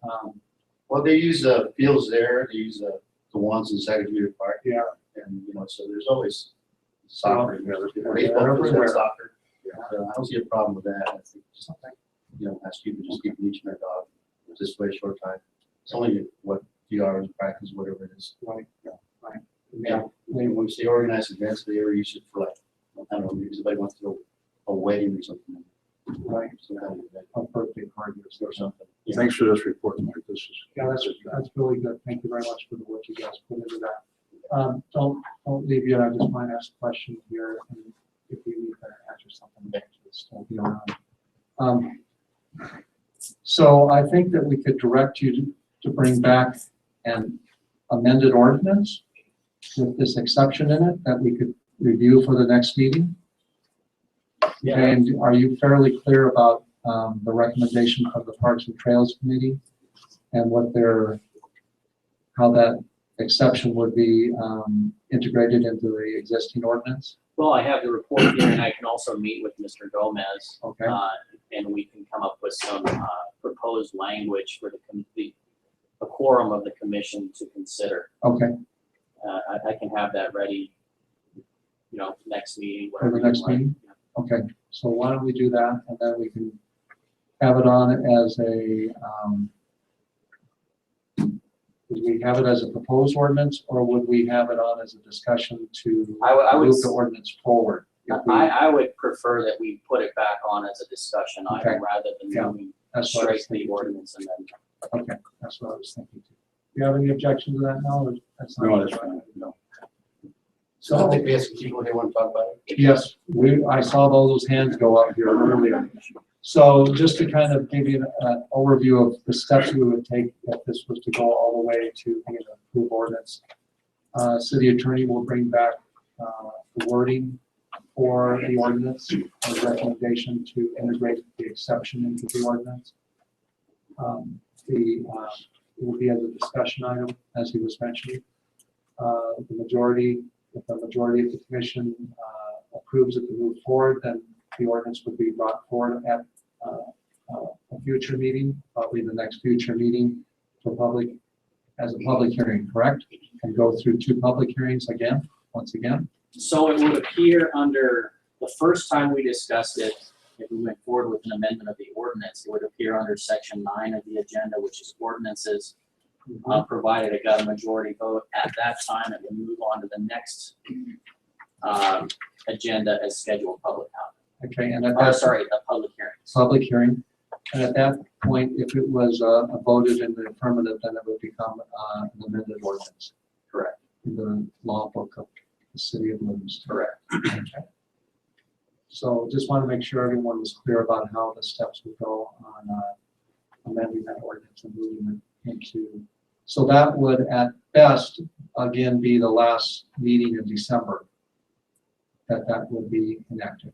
Well, they use fields there. They use the ones in Sacramento Park. Yeah. And so there's always soccer. yeah, there's- Baseball, everywhere. soccer. Yeah. I don't see a problem with that. I think just ask you to just keep leashing their dog just for a short time. It's only what few hours of practice, whatever it is. right, right. Yeah. When we say organized events, they ever use it for like, I don't know, maybe somebody wants to go a wedding or something. Right. Some kind of event A birthday party or something. Yeah. Thanks for this report, Mike. This is. Yeah, that's really good. Thank you very much for the work you guys put into that. Don't leave yet. I just might ask a question here, and if you need to answer something, just don't be around. So I think that we could direct you to bring back an amended ordinance with this exception in it that we could review for the next meeting. Yeah. And are you fairly clear about the recommendation from the Parks and Trails Committee and how that exception would be integrated into the existing ordinance? Well, I have the report here, and I can also meet with Mr. Gomez, Okay. and we can come up with some proposed language for the quorum of the commission to consider. Okay, I can have that ready, next meeting. for the whatever next you'd like. meeting? Okay, so why don't we do that, and then we can have it on as a, would we have it as a proposed ordinance, or would we have it on as a discussion to I would move the ordinance forward? If we- I would prefer that we put it back on as a discussion Okay. item rather than Yeah. moving That's what I straight was to the thinking. ordinance and then. Okay, that's what I was thinking too. Do you have any objection to that now, or that's not? No, that's fine. No. So I So, think we have some people here want to talk about it. yes, I saw all those hands go up here earlier. So just to kind of give you an overview of the steps we would take if this was to go all the way to being an approved ordinance. City attorney will bring back the wording for the ordinance, a recommendation to integrate the exception into the ordinance. The will be as a discussion item, as he was mentioning. The majority, if the majority of the commission approves it to move forward, then the ordinance would be brought forward at a future meeting, probably the next future meeting for public, as a public hearing, correct? And go through 2 public hearings again, once again. So it would appear under, the first time we discussed it, if we went forward with an amendment of the ordinance, it would appear under section 9 of the agenda, which is ordinances. Provided it got a majority vote at that time, it would move on to the next agenda as scheduled public comment. Okay, and at Or that sorry, the public hearing. public hearing, and at that point, if it was voted in the affirmative, then it would become an amended ordinance. Correct. In the law book of the city of Livingston. Correct. Okay. So just want to make sure everyone was clear about how the steps would go on amending that ordinance and moving it into. So that would at best, again, be the last meeting in December that would be enacted.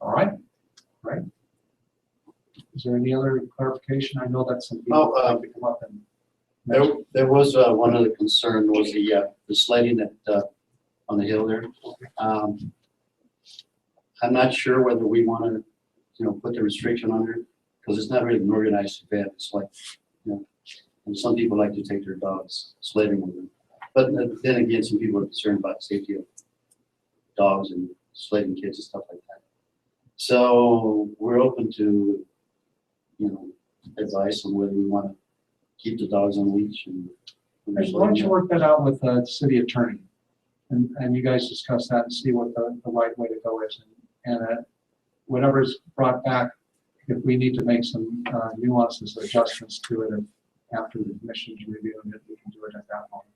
All right, right. Is there any other clarification? I know that some people Oh, like to come up and. There was one other concern was the sledding at on the hill there. I'm not sure whether we want to, put the restriction on there because it's not really an organized event. It's like, and some people like to take their dogs sledding with them. But then again, some people are concerned about the safety of dogs and sledding kids and stuff like that. So we're open to, advice on whether we want to keep the dogs on leash and. Why don't you work that out with the city attorney? And you guys discuss that and see what the right way to go is. And whatever's brought back, if we need to make some nuances, adjustments to it, after the commission's reviewing it, we can do it at that moment.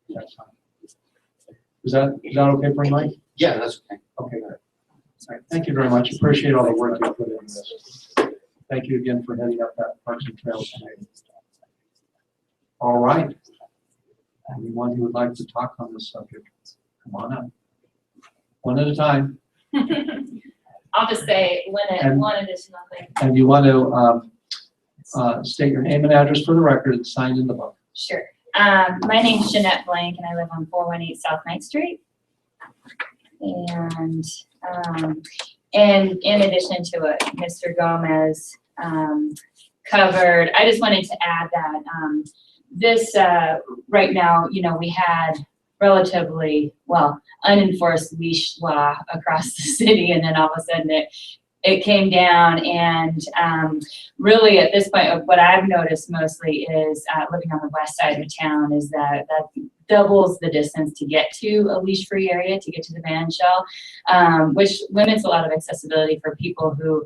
That's fine. Is that okay for you, Mike? Yeah, that's okay. Okay, good. All right, thank you very much. Appreciate all the work you put into this. Thank you again for heading up that Parks and Trails committee. All right. Anyone who would like to talk on this subject, come on up. One at a time. I'll just say one additional thing. And you want to state your name and address for the record and sign in the book. Sure. My name's Jeanette Blank and I live on 418 South 9th Street. And in addition to what Mr. Gomez covered, I just wanted to add that this right now, we had relatively, unenforced leash law across the city, and then all of a sudden it came down, and really at this point, what I've noticed mostly is living on the west side of town is that doubles the distance to get to a leash-free area, to get to the band shell, which limits a lot of accessibility for people who,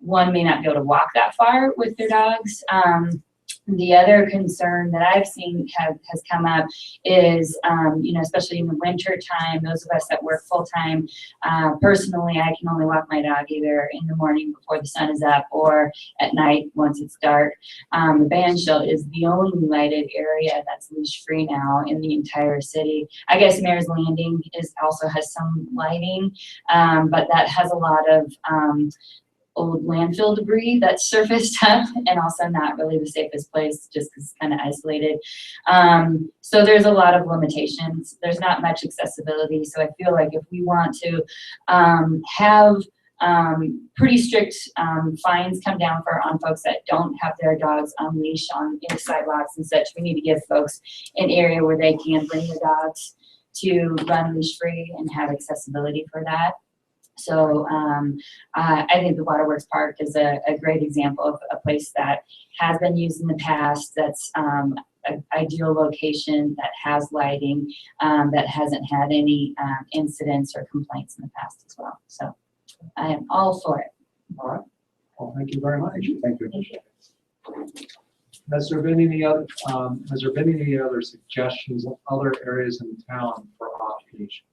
one, may not be able to walk that far with their dogs. The other concern that I've seen has come up is, especially in the winter time, those of us that work full time, personally, I can only walk my dog either in the morning before the sun is up or at night once it's dark. The band shell is the only lighted area that's leash free now in the entire city. I guess Mayor's Landing also has some lighting, but that has a lot of old landfill debris that's surfaced up, and also not really the safest place just because it's kind of isolated. So there's a lot of limitations. There's not much accessibility. So I feel like if we want to have pretty strict fines come down on folks that don't have their dogs on leash on sidewalks and such, we need to give folks an area where they can bring their dogs to run leash free and have accessibility for that. So I think the Waterworks Park is a great example of a place that has been used in the past, that's an ideal location, that has lighting, that hasn't had any incidents or complaints in the past as well. So I am all for it. All right. Well, thank you very much. Thank you. Has there been any other suggestions of other areas in town for off-leash?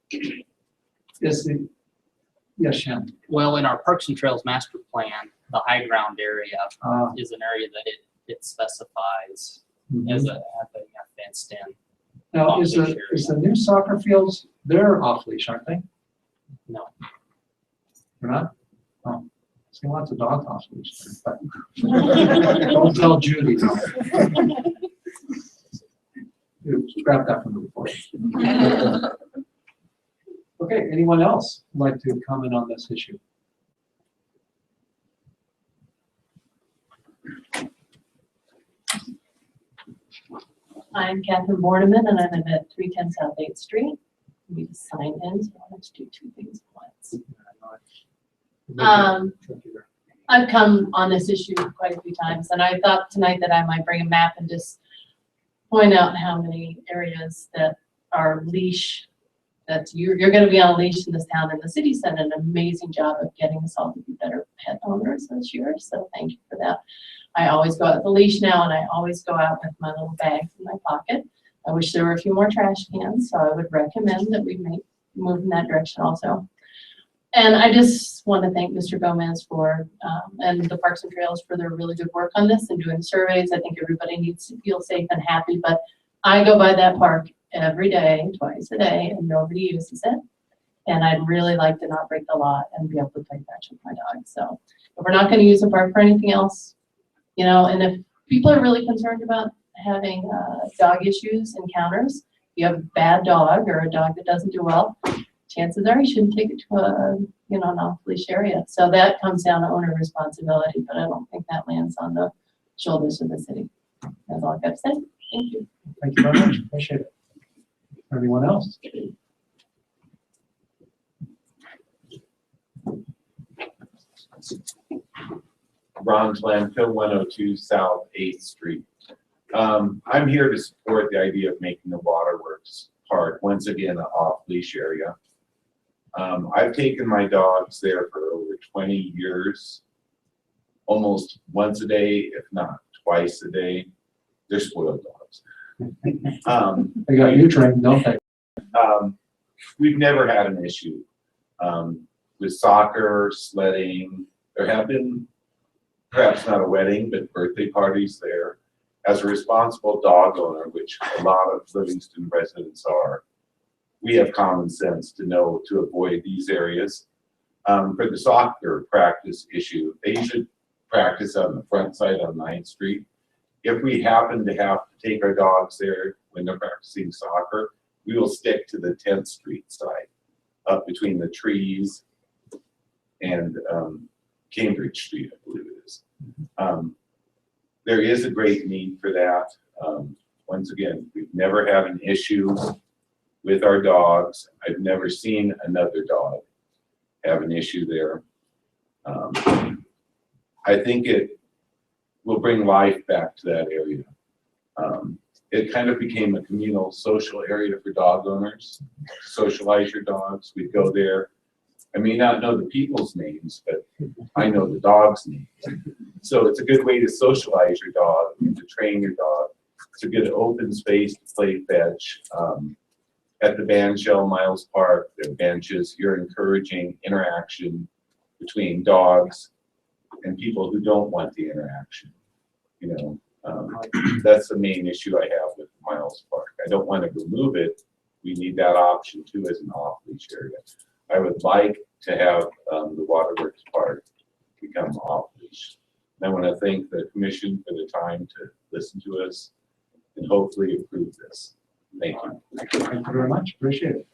Yes, Shannon. Well, in our Parks and Trails master plan, the high ground area is an area that it specifies as a fenced in. Now, is the new soccer fields, they're off leash, aren't they? No. They're not? Oh. See lots of dog hospitals, but don't tell Judy. No. You scrap that from the report. Okay, anyone else would like to comment on this issue? I'm Catherine Borneman, and I live at 310 South 8th Street. We just signed in, so I want to do two things at once. I've come on this issue quite a few times, and I thought tonight that I might bring a map and just point out how many areas that are leash, that you're going to be on a leash in this town, and the city's done an amazing job of getting us all to be better pet owners this year, so thank you for that. I always go out with the leash now, and I always go out with my little bags in my pocket. I wish there were a few more trash cans, so I would recommend that we move in that direction also. And I just want to thank Mr. Gomez for, and the Parks and Trails for their really good work on this and doing surveys. I think everybody needs to feel safe and happy, but I go by that park every day, twice a day, and nobody uses it. And I'd really like to not break the law and be able to play fetch with my dog. So if we're not going to use the park for anything else, you know, and if people are really concerned about having dog issues, encounters, if you have a bad dog or a dog that doesn't do well, chances are you shouldn't take it to a, you know, an off-leash area. So that comes down to owner responsibility, but I don't think that lands on the shoulders of the city. That's all I've got to say. Thank you. Thank you very much. Appreciate it. Anyone else? Ron Blanco, 102 South 8th Street. I'm here to support the idea of making the Waterworks Park once again an off-leash area. I've taken my dogs there for over 20 years, almost once a day, if not twice a day. They're spoiled dogs. They got you trained, don't they? We've never had an issue with soccer, sledding. There have been, perhaps not a wedding, but birthday parties there. As a responsible dog owner, which a lot of Livingston residents are, we have common sense to know to avoid these areas. For the soccer practice issue, they should practice on the front side on 9th Street. If we happen to have to take our dogs there when they're practicing soccer, we will stick to the 10th Street side, up between the trees and Cambridge Street, I believe it is. There is a great need for that. Once again, we've never had an issue with our dogs. I've never seen another dog have an issue there. I think it will bring life back to that area. It kind of became a communal social area for dog owners. Socialize your dogs. We'd go there. I may not know the people's names, but I know the dog's names. So it's a good way to socialize your dog and to train your dog. It's a good open space to play fetch. At the Bandshell Miles Park, there are benches. You're encouraging interaction between dogs and people who don't want the interaction. You know, that's the main issue I have with Miles Park. I don't want to remove it. We need that option too as an off-leash area. I would like to have the Waterworks Park become off-leash. I want to thank the commission for the time to listen to us and hopefully approve this. Thank you. Thank you very much. Appreciate it.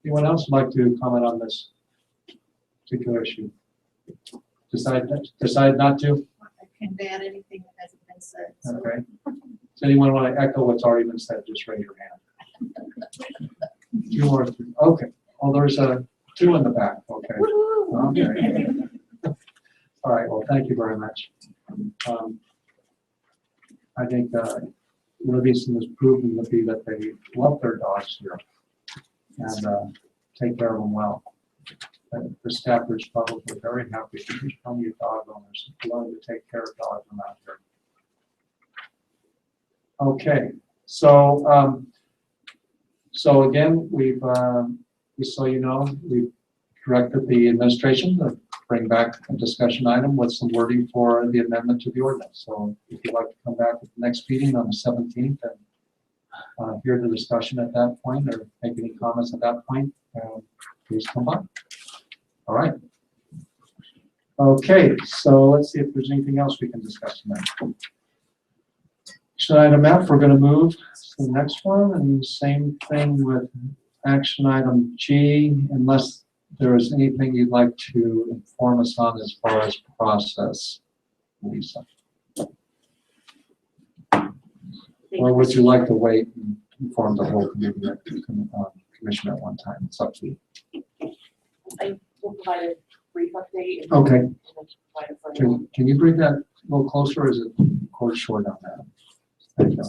Anyone else would like to comment on this particular issue? Decide not to? I can't add anything that hasn't been said. So. Okay. Does anyone want to echo what's already been said? Just raise your hand. 2 or 3. Okay. Oh, there's 2 in the back. Okay. Okay. All right. Well, thank you very much. I think Livingston has proven to be that they love their dogs here and take care of them well. And the staffers probably very happy. There's plenty of dog owners willing to take care of dogs around here. Okay. So so again, we've just so you know, we've directed the administration to bring back a discussion item with some wording for the amendment to the ordinance. So if you'd like to come back at the next meeting on the 17th and hear the discussion at that point or make any comments at that point, please come by. All right. Okay, so let's see if there's anything else we can discuss tonight. Action item F, we're gonna move to the next one, and same thing with action item G, unless there is anything you'd like to inform us on as far as process, Lisa. Or would you like to wait and inform the whole committee, commission at one time? It's up to you. I will provide a brief update. and Okay. then provide a further Can you bring that a little closer, or is it cord short on that? Thank you.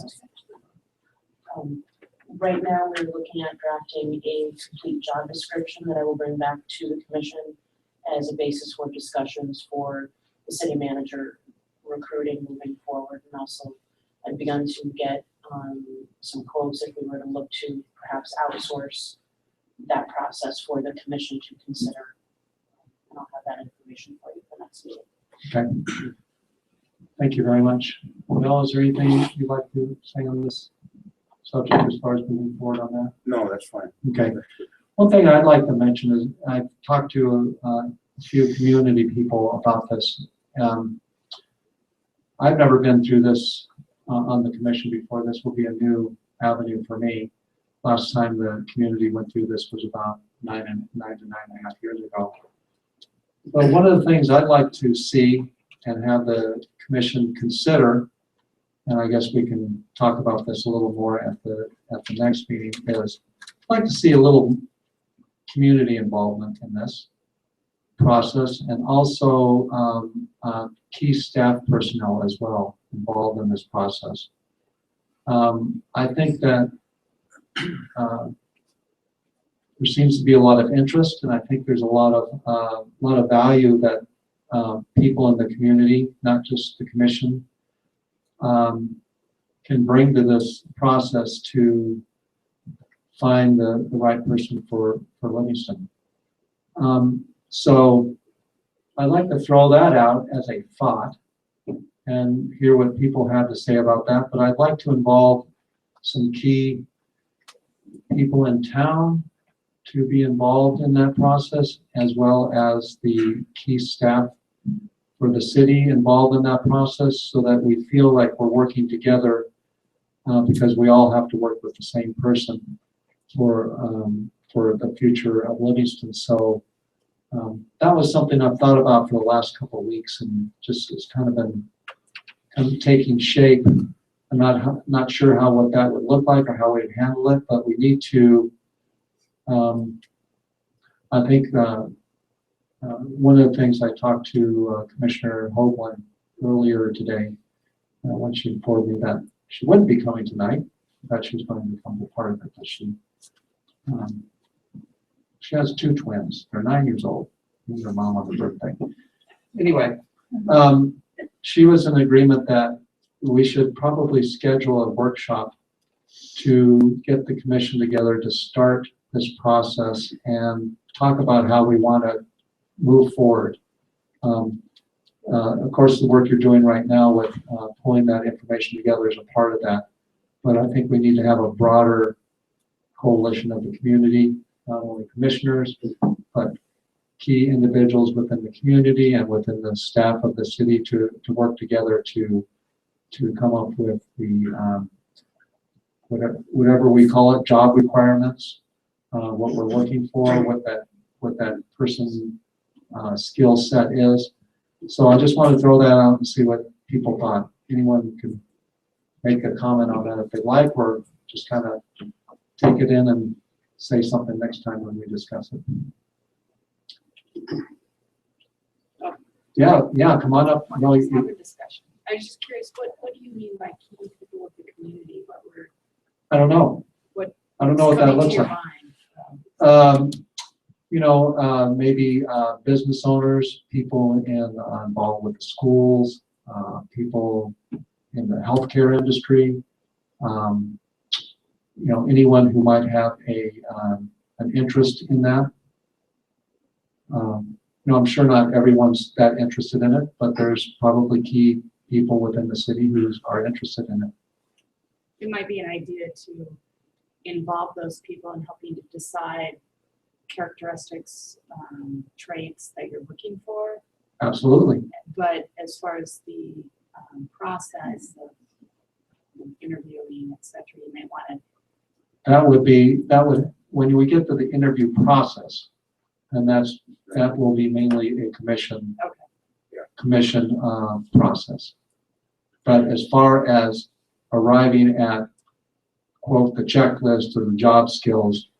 Right now, we're looking at drafting a complete job description that I will bring back to the commission as a basis for discussions for the city manager recruiting moving forward. And also, I've begun to get some quotes if we were to look to perhaps outsource that process for the commission to consider. And I'll have that information for you for next meeting. Okay. Thank you very much. Mel, is there anything you'd like to say on this subject as far as moving forward on that? No, that's fine. Okay. One thing I'd like to mention is I've talked to a few community people about this. I've never been through this on the commission before. This will be a new avenue for me. Last time the community went through this was about 9 to 9.5 years ago. But one of the things I'd like to see and have the commission consider, and I guess we can talk about this a little more at the next meeting, is I'd like to see a little community involvement in this process, and also key staff personnel as well involved in this process. I think that there seems to be a lot of interest, and I think there's a lot of value that people in the community, not just the commission, can bring to this process to find the right person for Livingston. So I'd like to throw that out as a thought and hear what people have to say about that, but I'd like to involve some key people in town to be involved in that process, as well as the key staff for the city involved in that process, so that we feel like we're working together, because we all have to work with the same person for the future of Livingston. So that was something I've thought about for the last couple of weeks, and just it's kind of been taking shape. I'm not sure what that would look like or how we'd handle it, but we need to. I think one of the things I talked to Commissioner Hoagland earlier today, when she informed me that she wouldn't be coming tonight, that she was going to become a part of it, but she has 2 twins. They're 9 years old. Their mom on her birthday. Anyway, she was in agreement that we should probably schedule a workshop to get the commission together to start this process and talk about how we want to move forward. Of course, the work you're doing right now with pulling that information together is a part of that, but I think we need to have a broader coalition of the community, not only commissioners, but key individuals within the community and within the staff of the city to work together to come up with the whatever we call it, job requirements, what we're looking for, what that person's skill set is. So I just want to throw that out and see what people thought. Anyone can make a comment on that if they like, or just kind of take it in and say something next time when we discuss it. Yeah, come on up. No, Let's have a discussion. I was just curious, what do you mean by key people of the community? I don't know. I don't know what that looks like. Maybe business owners, people involved with the schools, people in the healthcare industry, anyone who might have an interest in that. I'm sure not everyone's that interested in it, but there's probably key people within the city who are interested in it. It might be an idea to involve those people in helping to decide characteristics, traits that you're looking for. Absolutely. But as far as the process of interviewing, et cetera, you may want to. That would, when we get to the interview process, and that will be mainly a commission, process. But as far as arriving at, quote, the checklist or the job skills,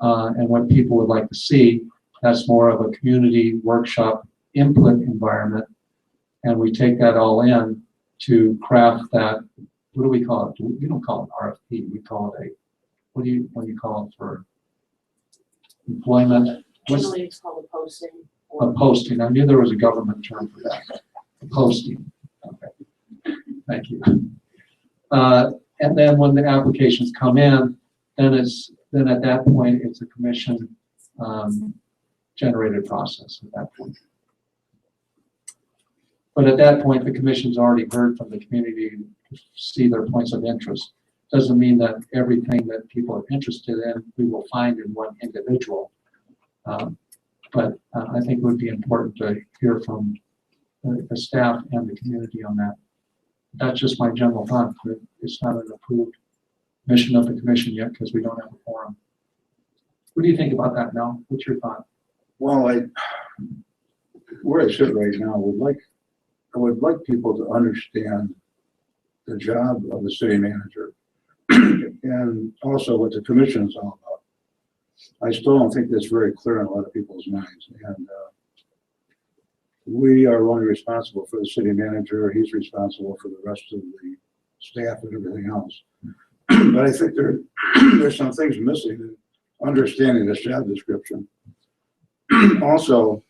and what people would like to see, that's more of a community workshop input environment. And we take that all in to craft that, what do we call it? We don't call it an RFP, we call it what do you call it for employment? Generally, it's called a posting. A posting. I knew there was a government term for that. A posting. Okay. Thank you. And then when the applications come in, then at that point it's a commission generated process at that point. But at that point, the commission's already heard from the community to see their points of interest. Doesn't mean that everything that people are interested in, we will find in one individual. But I think it would be important to hear from the staff and the community on that. That's just my general thought. It's not an approved mission of the commission yet because we don't have a forum. What do you think about that, Mel? What's your thought? Well, where I sit right now, I would like people to understand the job of the city manager and also what the commission is all about. I still don't think that's very clear in a lot of people's minds. And we are only responsible for the city manager. He's responsible for the rest of the staff and everything else. But I think there's some things missing in understanding this job description. Also,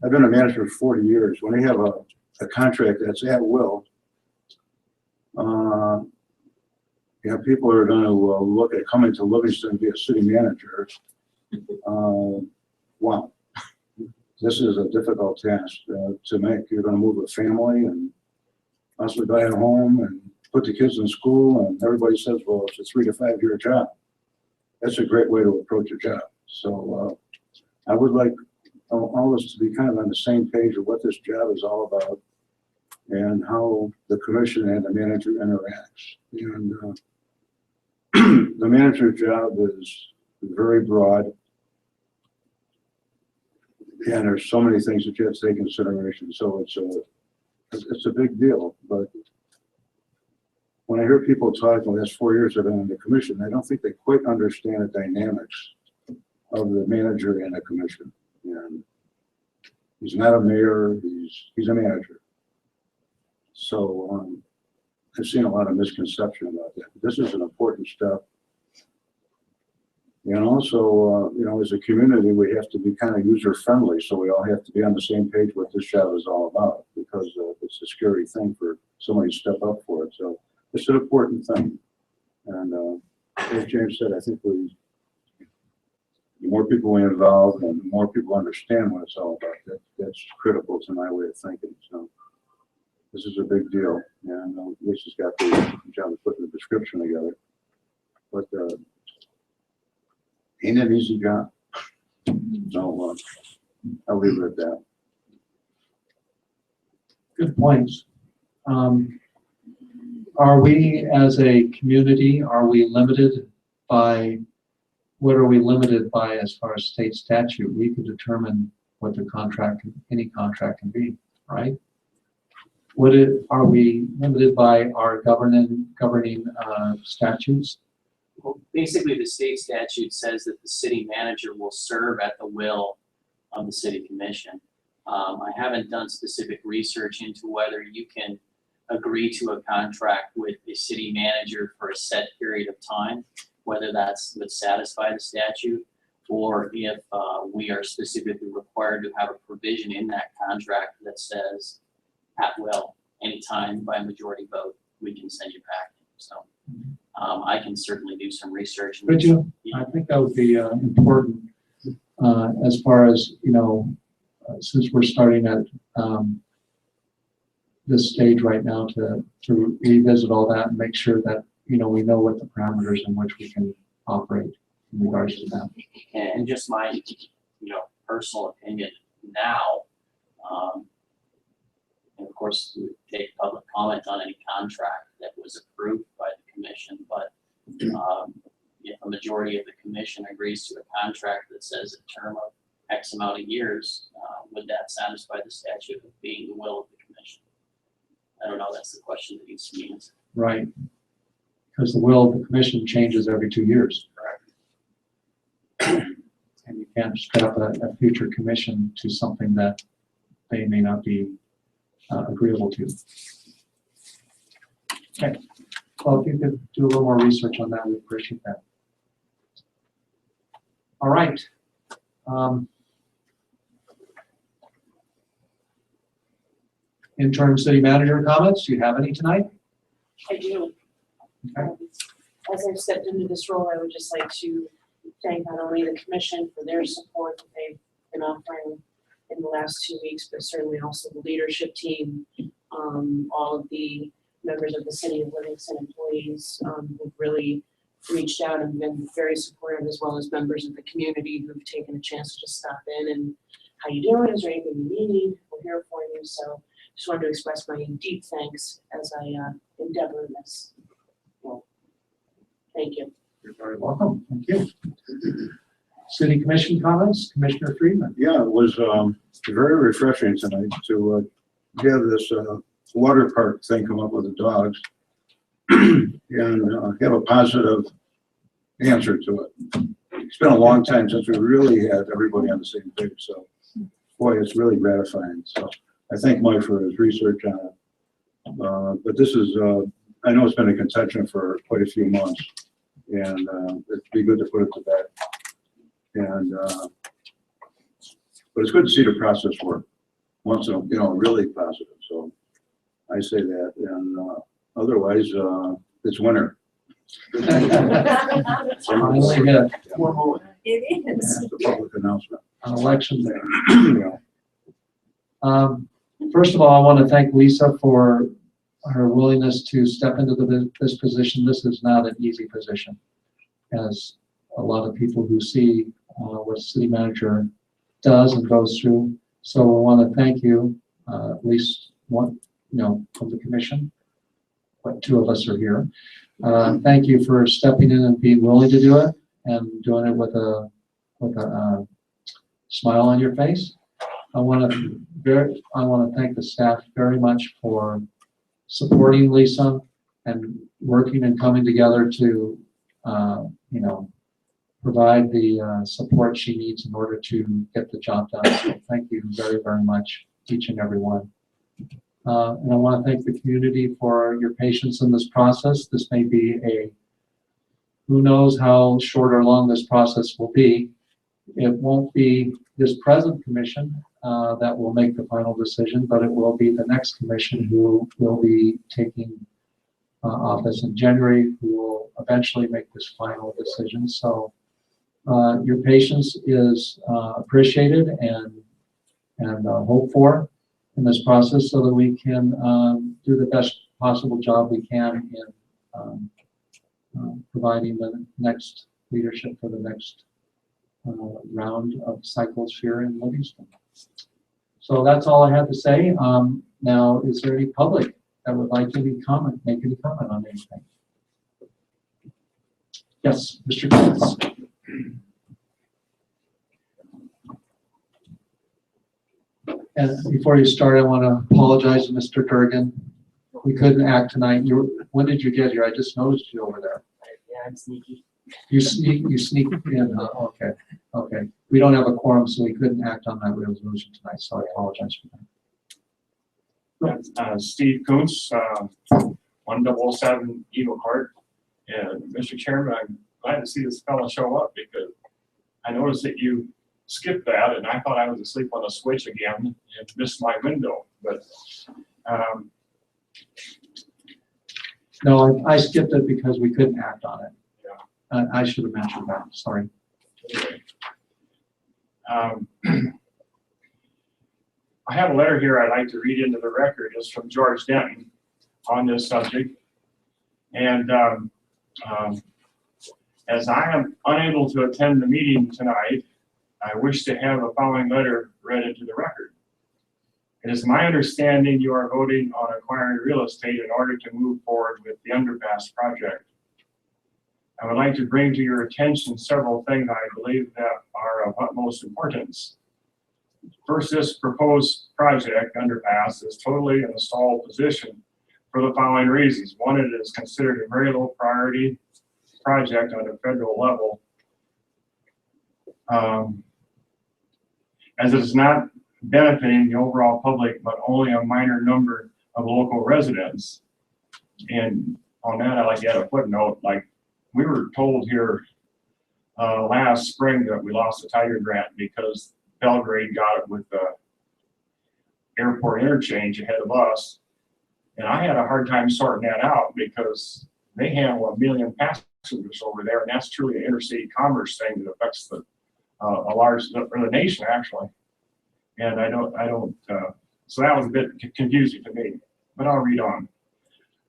I've been a manager for 40 years. When you have a contract that's at will, people are going to look at coming to Livingston and be a city manager. Wow, this is a difficult task to make. You're going to move a family and possibly buy a home and put the kids in school, and everybody says, well, it's a 3 to 5 year job. That's a great way to approach a job. So I would like all of us to be kind of on the same page of what this job is all about and how the commission and the manager interacts. And the manager job is very broad, and there's so many things that you have to take into consideration. So it's a big deal. But when I hear people talk the last 4 years I've been on the commission, I don't think they quite understand the dynamics of the manager and the commission. And he's not a mayor, he's a manager. So I've seen a lot of misconception about that. But this is an important step. And also, as a community, we have to be kind of user-friendly, so we all have to be on the same page what this job is all about, because it's a scary thing for somebody to step up for it. So it's an important thing. And as James said, I think the more people we involve and the more people understand what it's all about, that's critical to my way of thinking. So this is a big deal, and Lisa's got the job of putting the description together. But ain't an easy job. So I'll leave it at that. Good points. Are we, as a community, are we limited by, what are we limited by as far as state statute? We can determine what the contract, any contract can be, right? Are we limited by our governing statutes? Well, basically, the state statute says that the city manager will serve at the will of the city commission. I haven't done specific research into whether you can agree to a contract with the city manager for a set period of time, whether would satisfy the statute, or if we are specifically required to have a provision in that contract that says at will, anytime by majority vote, we can send you back. So I can certainly do some research. Could you? I think that would be important as far as, since we're starting at this stage right now to revisit all that and make sure that, we know what the parameters in which we can operate in regards to that. And just my, personal opinion now, And of course, we would take public comment on any contract that was approved by the commission, but if a majority of the commission agrees to a contract that says a term of X amount of years, would that satisfy the statute of being the will of the commission? I don't know, that's the question that needs to be answered. Right. Because the will of the commission changes every 2 years. Correct. And you can't set up a future commission to something that they may not be agreeable to. Okay. Well, if you could do a little more research on that, we'd appreciate that. All right. Interim city manager comments, do you have any tonight? I do. Okay. As I've stepped into this role, I would just like to thank not only the commission for their support that they've been offering in the last 2 weeks, but certainly also the leadership team, all of the members of the City of Livingston employees who've really reached out and been very supportive, as well as members of the community who've taken a chance to just stop in and how you doing? Is there anything you need? We're here for you. So just wanted to express my deep thanks as I endeavor in this. Well, thank you. You're very welcome. Thank you. City commission comments, Commissioner Friedman. Yeah, it was very refreshing tonight to have this water park thing come up with the dogs and have a positive answer to it. It's been a long time since we really had everybody on the same page, so boy, it's really gratifying. So I thank Mike for his research on it. But this is, I know it's been a contention for quite a few months, and it'd be good to put it to bed. And but it's good to see the process work once, really positive. So I say that, and otherwise, it's winter. Finally hit It is. The public announcement. on election day. First of all, I want to thank Lisa for her willingness to step into this position. This is not an easy position, as a lot of people who see what city manager does and goes through. So I want to thank you, at least one, from the commission. But 2 of us are here. Thank you for stepping in and being willing to do it, and doing it with a smile on your face. I want to thank the staff very much for supporting Lisa and working and coming together to provide the support she needs in order to get the job done. So thank you very, very much, each and every one. And I want to thank the community for your patience in this process. This may be who knows how short or long this process will be. It won't be this present commission that will make the final decision, but it will be the next commission who will be taking office in January, who will eventually make this final decision. So your patience is appreciated and hoped for in this process, so that we can do the best possible job we can in providing the next leadership for the next round of cycles here in Livingston. So that's all I have to say. Now, is there any public that would like to make any comment on anything? Yes, Mr. Collins. And before you start, I want to apologize to Mr. Durgan. We couldn't act tonight. When did you get here? I just noticed you over there. Yeah, I'm sneaky. You sneak in, huh? Okay, okay. We don't have a quorum, so we couldn't act on that resolution tonight, so I apologize for that. Steve Kuntz, 107 Eagle Court. And Mr. Chairman, I'm glad to see this fellow show up, because I noticed that you skipped that, and I thought I was asleep on a switch again and missed my window. But No, I skipped it because we couldn't act on it. Yeah. I should have mentioned that, sorry. Okay. I have a letter here I'd like to read into the record. It's from George Denton on this subject. And as I am unable to attend the meeting tonight, I wish to have the following letter read into the record. It is my understanding you are voting on acquiring real estate in order to move forward with the underpass project. I would like to bring to your attention several things I believe that are of utmost importance. First, this proposed project, underpass, is totally in a stalled position for the following reasons. One, it is considered a very low priority project on a federal level, as it is not benefiting the overall public, but only a minor number of local residents. And on that, I'd like to add a footnote, like we were told here last spring that we lost the Tiger grant because Belgrade got it with the airport interchange ahead of us. And I had a hard time sorting that out because they handle 1 million passengers over there, and that's truly an interstate commerce thing that affects the the nation actually. And so that was a bit confusing to me, but I'll read on.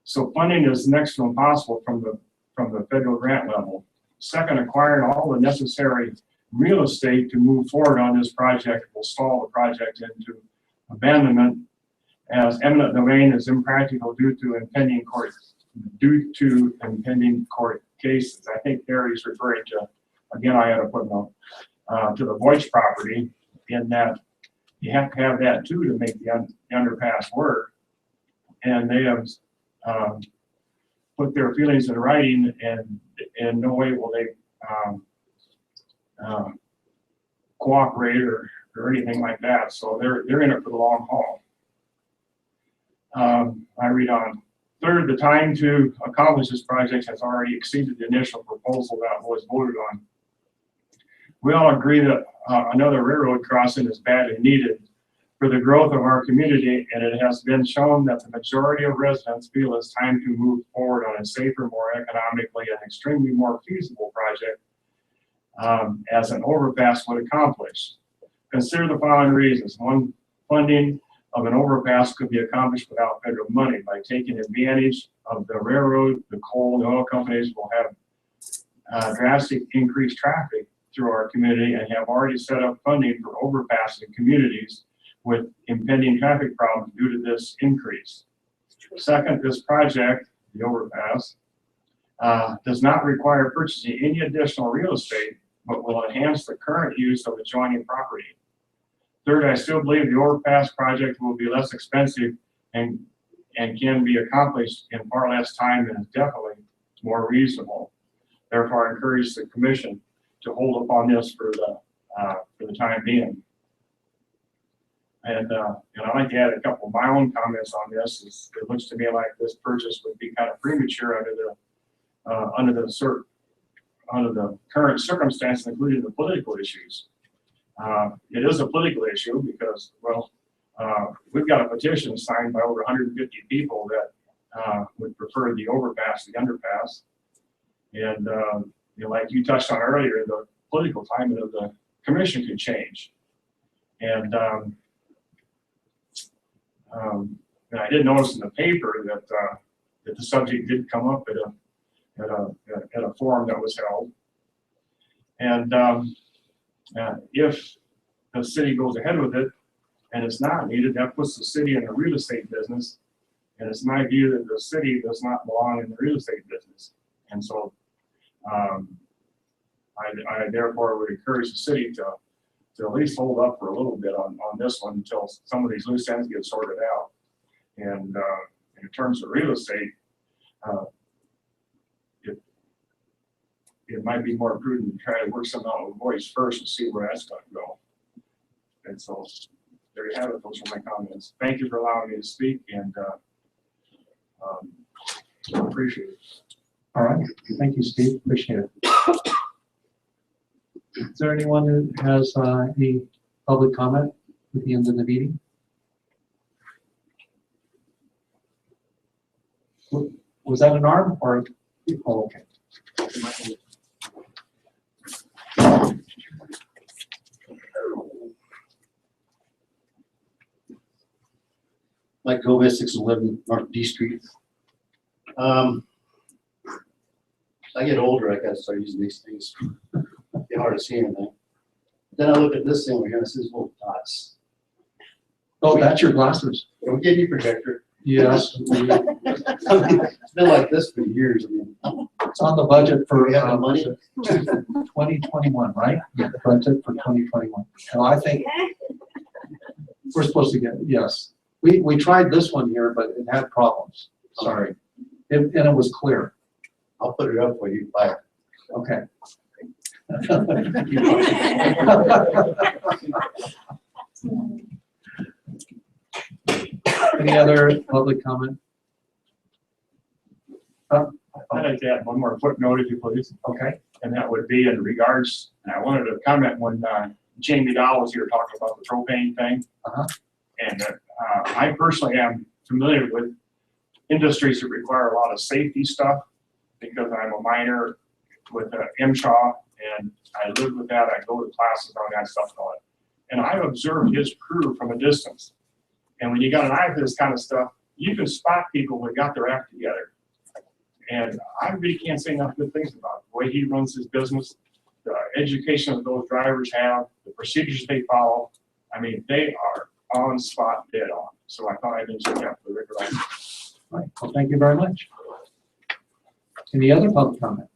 So funding is next to impossible from the federal grant level. Second, acquiring all the necessary real estate to move forward on this project will stall the project into abandonment, as eminent domain is impractical due to impending court cases. I think Barry's referring to, again, I had a footnote, to the Voice property, in that you have to have that too to make the underpass work. And they have put their feelings in writing, and in no way will they cooperate or anything like that. So they're in it for the long haul. I read on. Third, the time to accomplish this project has already exceeded the initial proposal that was voted on. We all agree that another railroad crossing is badly needed for the growth of our community, and it has been shown that the majority of residents feel it's time to move forward on a safer, more economically, and extremely more feasible project as an overpass would accomplish. Consider the following reasons. One, funding of an overpass could be accomplished without federal money. By taking advantage of the railroad, the coal and oil companies will have drastic increased traffic through our community and have already set up funding for overpass in communities with impending traffic problems due to this increase. Second, this project, the overpass, does not require purchasing any additional real estate, but will enhance the current use of adjoining property. Third, I still believe the overpass project will be less expensive and can be accomplished in far less time and is definitely more reasonable. Therefore, I encourage the commission to hold up on this for the time being. And I'd like to add a couple of my own comments on this. It looks to me like this purchase would be kind of premature under the current circumstances, including the political issues. It is a political issue because, well, we've got a petition signed by over 150 people that would prefer the overpass, the underpass. And like you touched on earlier, the political climate of the commission could change. And I did notice in the paper that the subject did come up at a forum that was held. And if the city goes ahead with it and it's not needed, that puts the city in the real estate business. And it's my view that the city does not belong in the real estate business. And so I therefore would encourage the city to at least hold up for a little bit on this one until some of these loose ends get sorted out. And in terms of real estate, it might be more prudent to try to work something out with Voice first and see where that's going to go. And so there you have it. Those are my comments. Thank you for allowing me to speak, and appreciate it. All right. Thank you, Steve. Appreciate it. Is there anyone who has any public comment at the end of the meeting? Was that an arm or? Oh, okay. Mike Gomez, 611 North D Street. As I get older, I gotta start using these things. It's hard to see anything. Then I look at this thing over here and it says little dots. Oh, that's your glasses. Don't give me projector. Yes. It's been like this for years. I mean, It's on the budget for we have the money. 2021, right? Yeah, the budget for 2021. No, I think we're supposed to get, yes. We tried this one here, but it had problems. Sorry. And it was clear. I'll put it up for you. Buy it. Okay. Any other public comment? I'd like to add one more footnote, if you please. Okay. And that would be in regards, and I wanted to comment when Jamie Dow was here talking about the propane thing. Uh-huh. And I personally am familiar with industries that require a lot of safety stuff because I'm a minor with MSHA and I live with that. I go to classes on that stuff. And I've observed his crew from a distance. And when you got an eye for this kind of stuff, you can spot people that got their act together. And I really can't say enough good things about the way he runs his business, the education that those drivers have, the procedures they follow. I mean, they are on spot, dead on. So I thought I'd mention that for the record. Right. Well, thank you very much. Any other public comment?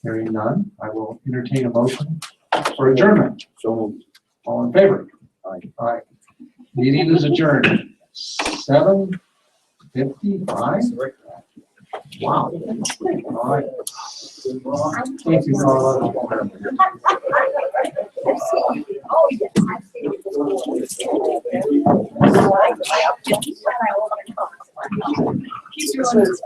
Hearing none, I will entertain a motion for adjournment. So All in favor? Aye. Meeting is adjourned. 7:55. Wow. All right. Thank you, Carla. Keep doing this.